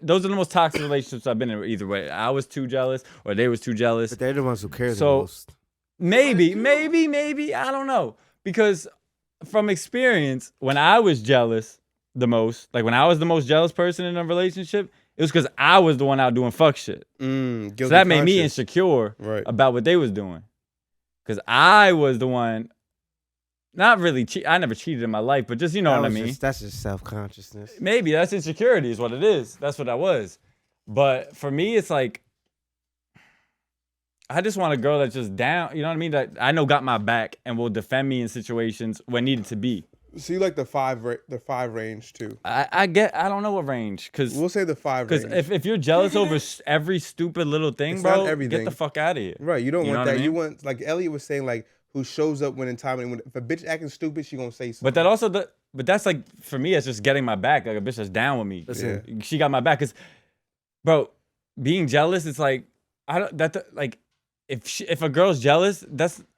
those are the most toxic relationships I've been in. Either way, I was too jealous or they was too jealous. But they're the ones who care the So most. maybe I don't know, because from experience, when I was jealous the most, like when I was the most jealous person in a relationship, it was because I was the one out doing fuck shit. So that made me insecure about what they was doing, because I was the one. Not really I never cheated in my life, but just, you know what I mean? That's just self-consciousness. Maybe that's insecurity is what it is. That's what I was. But for me, it's like, I just want a girl that's just down, you know what I mean? That I know got my back and will defend me in situations when needed to be. So you like the 5 range too? I don't know what range, because we'll say the 5 range. Because if you're jealous over every stupid little thing, it's bro, not everything. Get the fuck out of here. Right, you don't want that. I mean? You want, like Elliot was saying, like, who shows up when in time, and if a bitch acting stupid, she gonna say something. But that also, but that's like, for me, it's just getting my back. Like a bitch that's down with me. Yeah. She got my back. Cause, bro, being jealous, it's like, if a girl's jealous,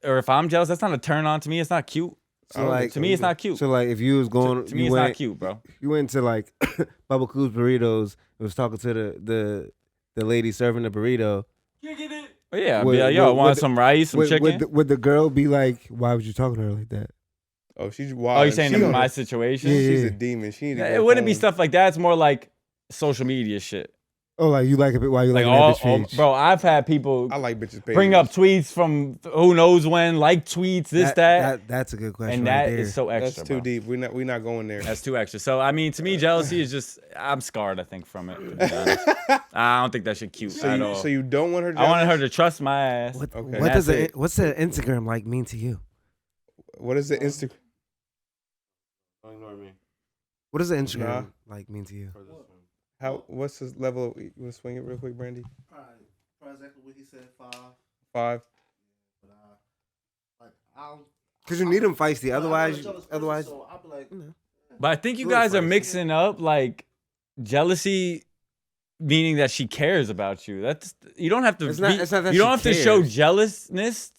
or if I'm jealous, that's not a turn on to me. It's not cute. So like, to me, it's not cute. So like, if you was going, to me, it's not cute, bro. You went to like Bubba Cool's Burritos and was talking to the lady serving the burrito. Oh, yeah, I'd be like, yo, I want some rice, some chicken. Would the girl be like, why would you talk to her like that? Oh, she's wild. Oh, you saying in my situation? Yeah. She's a demon. She need to go it wouldn't be home. stuff like that. It's more like social media shit. Oh, like you like it? Why you like all, that bitch page? bro, I've had people I like bitches pages. bring up tweets from who knows when, like tweets, that. That's a good question. And right that there. is so extra. That's too bro. deep. We're not going there. That's too extra. So I mean, to me, jealousy is just, I'm scarred, I think, from it. To be honest. I don't think that shit cute at all. So you don't want her. I wanted her to trust my ass. Okay. What's the Instagram like mean to you? What is the Instagram? Don't ignore me. What does the Instagram like mean to you? What's the level? You want to swing it real quick, Brandy? Probably exactly what he said. 5. 5. Because you need them feisty. Otherwise, So I'll be like, But I think you Little guys are feisty. mixing up like jealousy, meaning that she cares about you. That's you don't have to. It's not that you don't she have to show cares. jealousness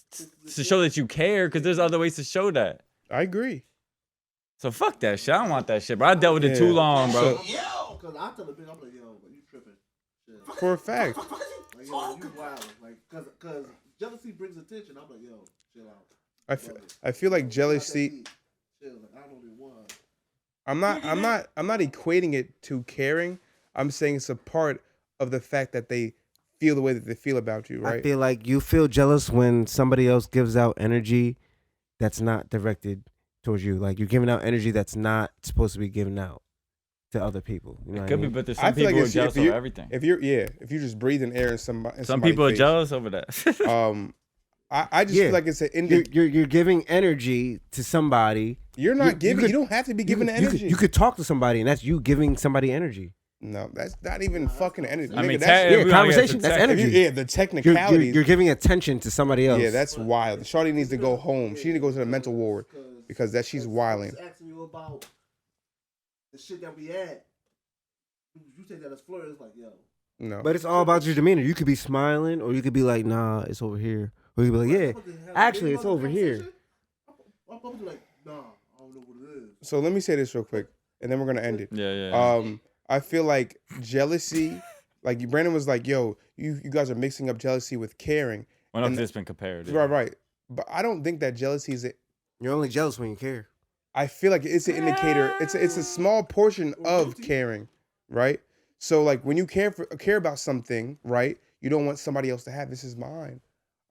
to show that you care, because there's other ways to show that. I agree. So fuck that shit. I don't want that shit, bro. I dealt with it too Yeah. long, bro. because I tell the bitch, I'm like, yo, but you tripping. Shit. For a fact. Like, yo, you wild. Like, cause jealousy brings attention. I'm like, yo, chill out. I feel like jealousy. Chill, like, I don't even want. I'm not equating it to caring. I'm saying it's a part of the fact that they feel the way that they feel about you, right? I feel like you feel jealous when somebody else gives out energy that's not directed towards you. Like you're giving out energy that's not supposed to be given out to other people. You know what I Could be, mean? but there's I some feel people like who are if jealous you- over everything. If you're just breathing air in Some somebody's people are face, jealous over that. I just Yeah. feel like it's an You're giving energy to somebody. You're not giving. could- You don't have to be You giving could, energy. you could talk to somebody, and that's you giving somebody energy. No, that's not even fucking energy. I mean, Nigga, that's, we don't conversation, have to that's text. if you, energy. yeah, the You're, technicalities. you're giving attention to somebody else. Yeah, that's wild. Shawty needs to go home. She needs to go to the mental ward because that she's wilding. Just asking you about the shit that we had. You take that as flirt. It's like, yo. No, But it's all about your demeanor. You could be smiling, or you could be like, nah, it's over here. Or you could be like, yeah, actually, it's over here. I'm supposed to be like, nah, I don't know what it is. so let me say this real quick, and then we're gonna end it. Yeah. I feel like jealousy, like Brandon was like, yo, you guys are mixing up jealousy with caring. Well, and no, it's been compared. Right. But I don't think that jealousy is. You're only jealous when you care. I feel like it's an indicator. It's a small portion of caring, right? So like when you care about something, right? You don't want somebody else to have. This is mine.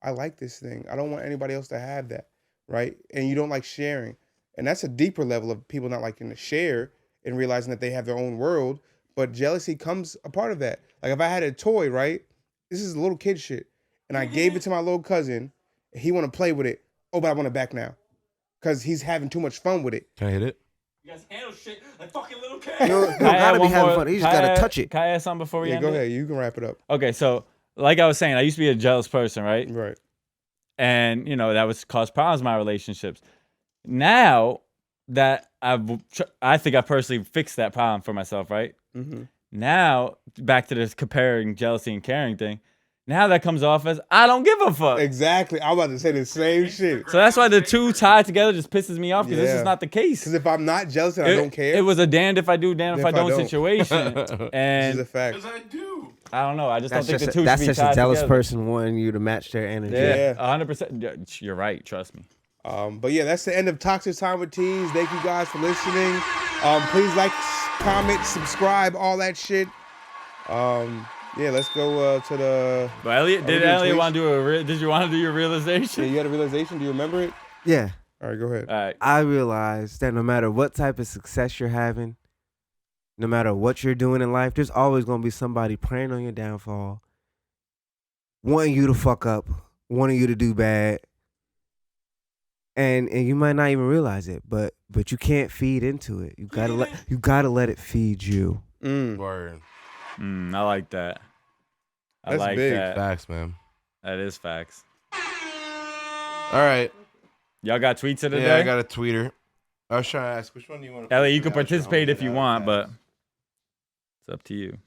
I like this thing. I don't want anybody else to have that, right? And you don't like sharing, and that's a deeper level of people not liking to share and realizing that they have their own world. But jealousy comes a part of that. Like if I had a toy, right? This is little kid shit, and I gave it to my little cousin. And he want to play with it. Oh, but I want it back now, cause he's having too much fun with it. Can I hit it? You guys handle shit like fucking little kids. You don't gotta be having fun. You just gotta touch it. Can I add something before we Yeah, end go it? ahead. You can wrap it up. Okay, so like I was saying, I used to be a jealous person, right? Right. And that was caused problems in my relationships. Now that I think I personally fixed that problem for myself, right? Mm-hmm. Now back to this comparing jealousy and caring thing. Now that comes off as I don't give a fuck. Exactly. I'm about to say the same shit. So that's why the two tied together just pisses me off, because this Yeah. is not the case. Because if I'm not jealous and I don't care, It was a damned if I do, damned if I don't situation. this is And a fact. I don't know. I just That's don't think just the two that's should be just tied a jealous together. person wanting you to match their energy. Yeah, Yeah. 100%. You're right. Trust me. But yeah, that's the end of Toxic Time with Teens. Thank you guys for listening. Please like, comment, subscribe, all that shit. Yeah, let's go to the. But Elliot, we did doing Elliot tweets? want to do did you want to do your Yeah, realization? you had a realization. Do you remember it? Yeah. All right, go ahead. All right. I realized that no matter what type of success you're having, no matter what you're doing in life, there's always going to be somebody preying on your downfall, wanting you to fuck up, wanting you to do bad. And you might not even realize it, but you can't feed into it. You gotta let it feed you. Word. I like that. I That's like big. that. Facts, man. That is facts. All right. Y'all got tweets of the Yeah, day? I got a tweeter. I was trying to ask, which one do you want to Elliot, you can participate if you want, but it's up to you.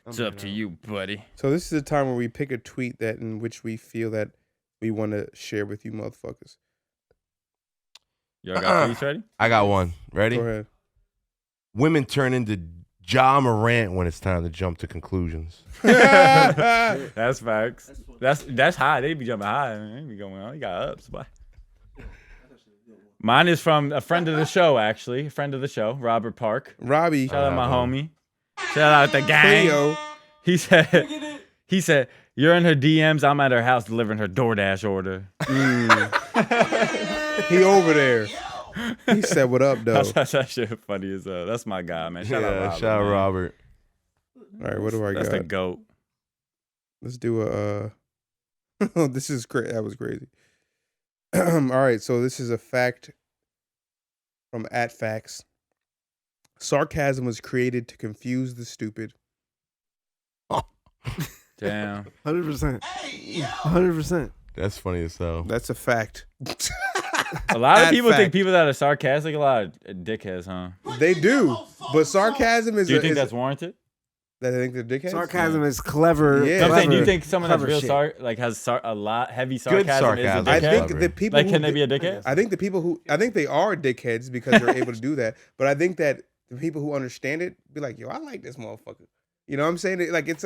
It's up to you, buddy. So this is the time where we pick a tweet that in which we feel that we want to share with you, motherfuckers. Y'all got tweets ready? I got one. Ready? Go ahead. Women turn into Ja Morant when it's time to jump to conclusions. That's facts. That's high. They be jumping high. They be going on. You got ups, boy. Mine is from a friend of the show, actually. A friend of the show, Robert Park. Robbie. Shout out my homie. Shout out the gang. Cleo. He said, you're in her DMs. I'm at her house delivering her DoorDash order. He over there. He said, "What up, though?" That's that shit funny as hell. That's my guy, man. Shout out Robert. shout out man. Robert. All right, what do I That's got? the GOAT. Let's do a. Oh, this is great. That was crazy. All right, so this is a fact from @facts. Sarcasm was created to confuse the stupid. Damn. 100%. 100%. That's funny as hell. That's a fact. A lot of That people think fact. people that are sarcastic, a lot of dickheads, huh? They do, but sarcasm is. Do you think that's warranted? That I think they're dickheads. Sarcasm is clever. Yeah. No, I'm saying, do you clever- think someone that's clever real shit. has a lot heavy Good sarcasm is a sarcasm. I dickhead? think clever. the people. Like, who can they di- be a dickhead? I think the people who. I think they are dickheads because they're able to do that. But I think that the people who understand it be like, yo, I like this motherfucker. You know what I'm saying? Like it's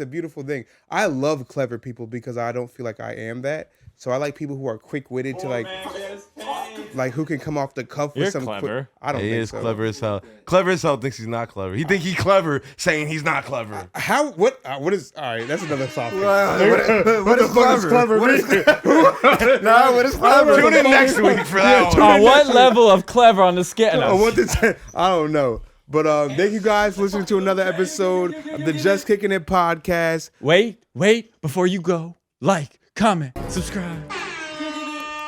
a beautiful thing. I love clever people because I don't feel like I am that. So I like people who are quick witted to like who can come off the cuff You're with some. clever. I don't He think is so. clever as hell. Clever as hell thinks he's not clever. He think he's clever saying he's not clever. How? What is? All right, that's another topic. What is clever? What is Nah, what is clever? Tune in next week for that one. On what level of clever on the scale? I want to say, I don't know. But thank you guys for listening to another episode of the Just Kickin' It Podcast. Wait, before you go, like, comment, subscribe.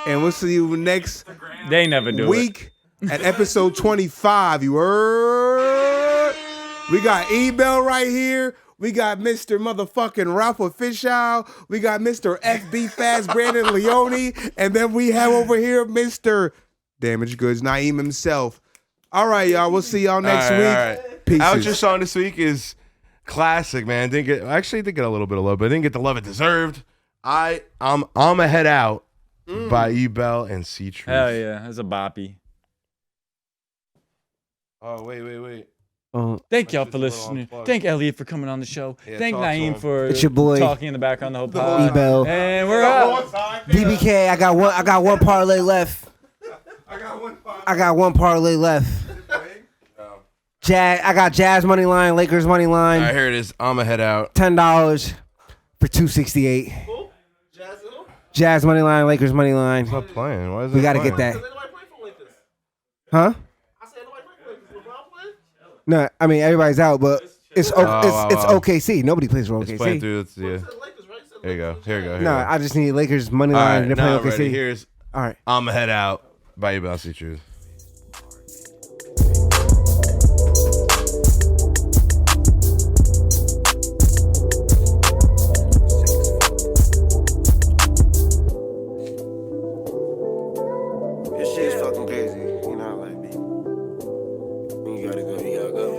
And we'll see you next They never do it. week at episode 25. You heard? We got E.Bell right here. We got Mr. motherfucking Ralph Official. We got Mr. FB Fast Brandon Leone. And then we have over here Mr. Damaged Goods Naeem himself. All right, y'all. We'll see y'all next week. All right. Peace. Outro song this week is classic, man. Did get a little bit of love, but didn't get the love it deserved. I'm a Head Out by E.Bell and C Truth. Hell yeah, that's a boppy. Oh wait. Thank y'all for just a little listening. unplugged. Thank Elliot for coming on the show. Yeah, Thank talk to Naeem him. for It's your boy, talking in the background the whole pod. E.Bell. And we're out. BBK, I got one parlay left. I got one parlay left. I got Jazz money line, Lakers money line. All right, here it is. I'm a Head Out. $10 for $268. Jazz money line, Lakers money line. It's not playing. Why is it We gotta get playing? that. Huh? No, I mean everybody's out, but it's OKC. Nobody plays for It's playing OKC. through. Yeah. Here you go. No, I just need Lakers money All line. right, They're now playing ready. OKC. Here's All right. I'm a Head Out by E.Bell and C Truth. This shit's fucking crazy. You know, like me. When you gotta go, you gotta go.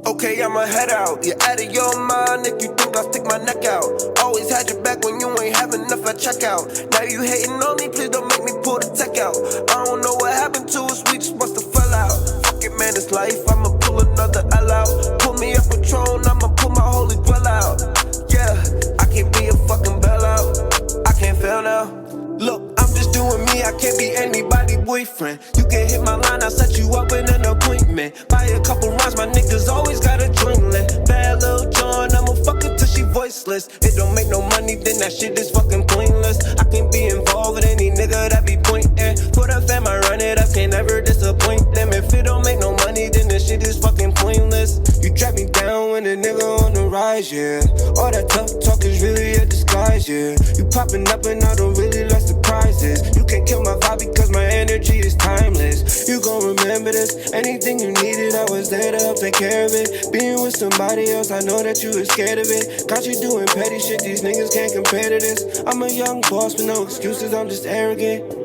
Okay, I'ma head out. You're out of your mind if you think I'll stick my neck out. Always had your back when you ain't have enough at checkout. Now you hating on me, please don't make me pull the tech out. I don't know what happened to us, we just must have fell out. Fuck it, man, it's life. I'ma pull another L out. Put me up a throne, I'ma pull my holy dwell out. Yeah, I can't be a fucking bailout. I can't fail now. Look, I'm just doing me, I can't be anybody's boyfriend. You can hit my line, I'll set you up with an appointment. Buy a couple rounds, my niggas always got a dreamlet. Bad little John, I'ma fuck her till she voiceless. It don't make no money, then that shit is fucking pointless. I can be involved with any nigga that be pointing. For the fam, I run it up, can't never disappoint them. If it don't make no money, then this shit is fucking pointless. You trap me down when a nigga on the rise, yeah. All that tough talk is really a disguise, yeah. You popping up and I don't really like surprises. You can't kill my vibe because my energy is timeless. You gon' remember this. Anything you needed, I was there to help take care of it. Being with somebody else, I know that you were scared of it. Got you doing petty shit, these niggas can't compare to this. I'm a young boss with no excuses, I'm just arrogant.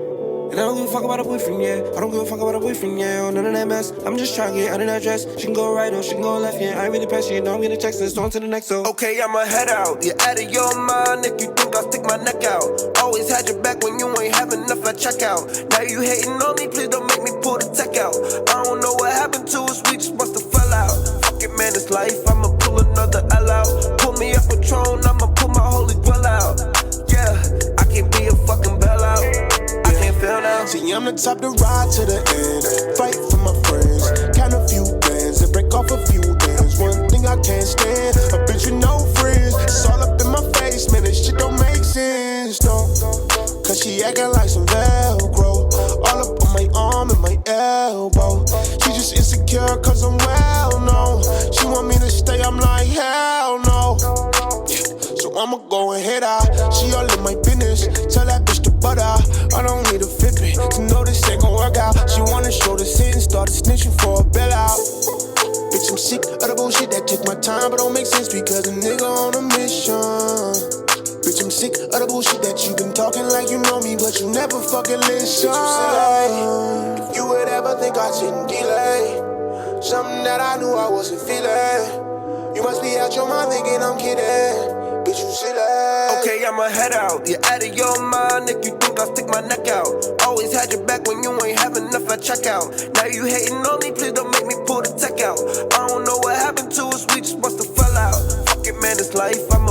And I don't give a fuck about a boyfriend, yeah. I don't give a fuck about a boyfriend, yeah. Oh, none of that mess. I'm just trying to get out of that dress. She can go right or she can go left, yeah. I ain't really passionate, no, I'm gonna text this on to the next, so. Okay, I'ma head out. You're out of your mind if you think I'll stick my neck out. Always had your back when you ain't have enough at checkout. Now you hating on me, please don't make me pull the tech out. I don't know what happened to us, we just must have fell out. Fuck it, man, it's life. I'ma pull another L out. Put me up a throne, I'ma pull my holy dwell out. Yeah, I can't be a fucking bailout. See, I'm the type to ride to the end, fight for my friends, count a few bands and break off a few ends. One thing I can't stand, a bitch with no friends. It's all up in my face, man, this shit don't make sense, no. Cause she acting like some Velcro, all up on my arm and my elbow. She just insecure cause I'm well known. She want me to stay, I'm like hell no. So I'ma go and head out. She all in my business. Tell that bitch to butter. I don't need a Fitbit to know this ain't gon' work out. She wanna show the sin, started snitching for a bailout. Bitch, I'm sick of the bullshit that took my time, but don't make sense because a nigga on a mission. sick of the bullshit that you been talking like you know me, but you never fucking listen. If you would ever think I didn't delay something that I knew I wasn't feeling, you must be out your mind thinking I'm kidding. Bitch, you silly. Okay, I'ma head out. You're out of your mind if you think I'll stick my neck out. Always had your back when you ain't have enough at checkout. Now you hating on me, please don't make me pull the tech out. I don't know what happened to us, we just must have fell out. Fuck it, man, it's life. I'm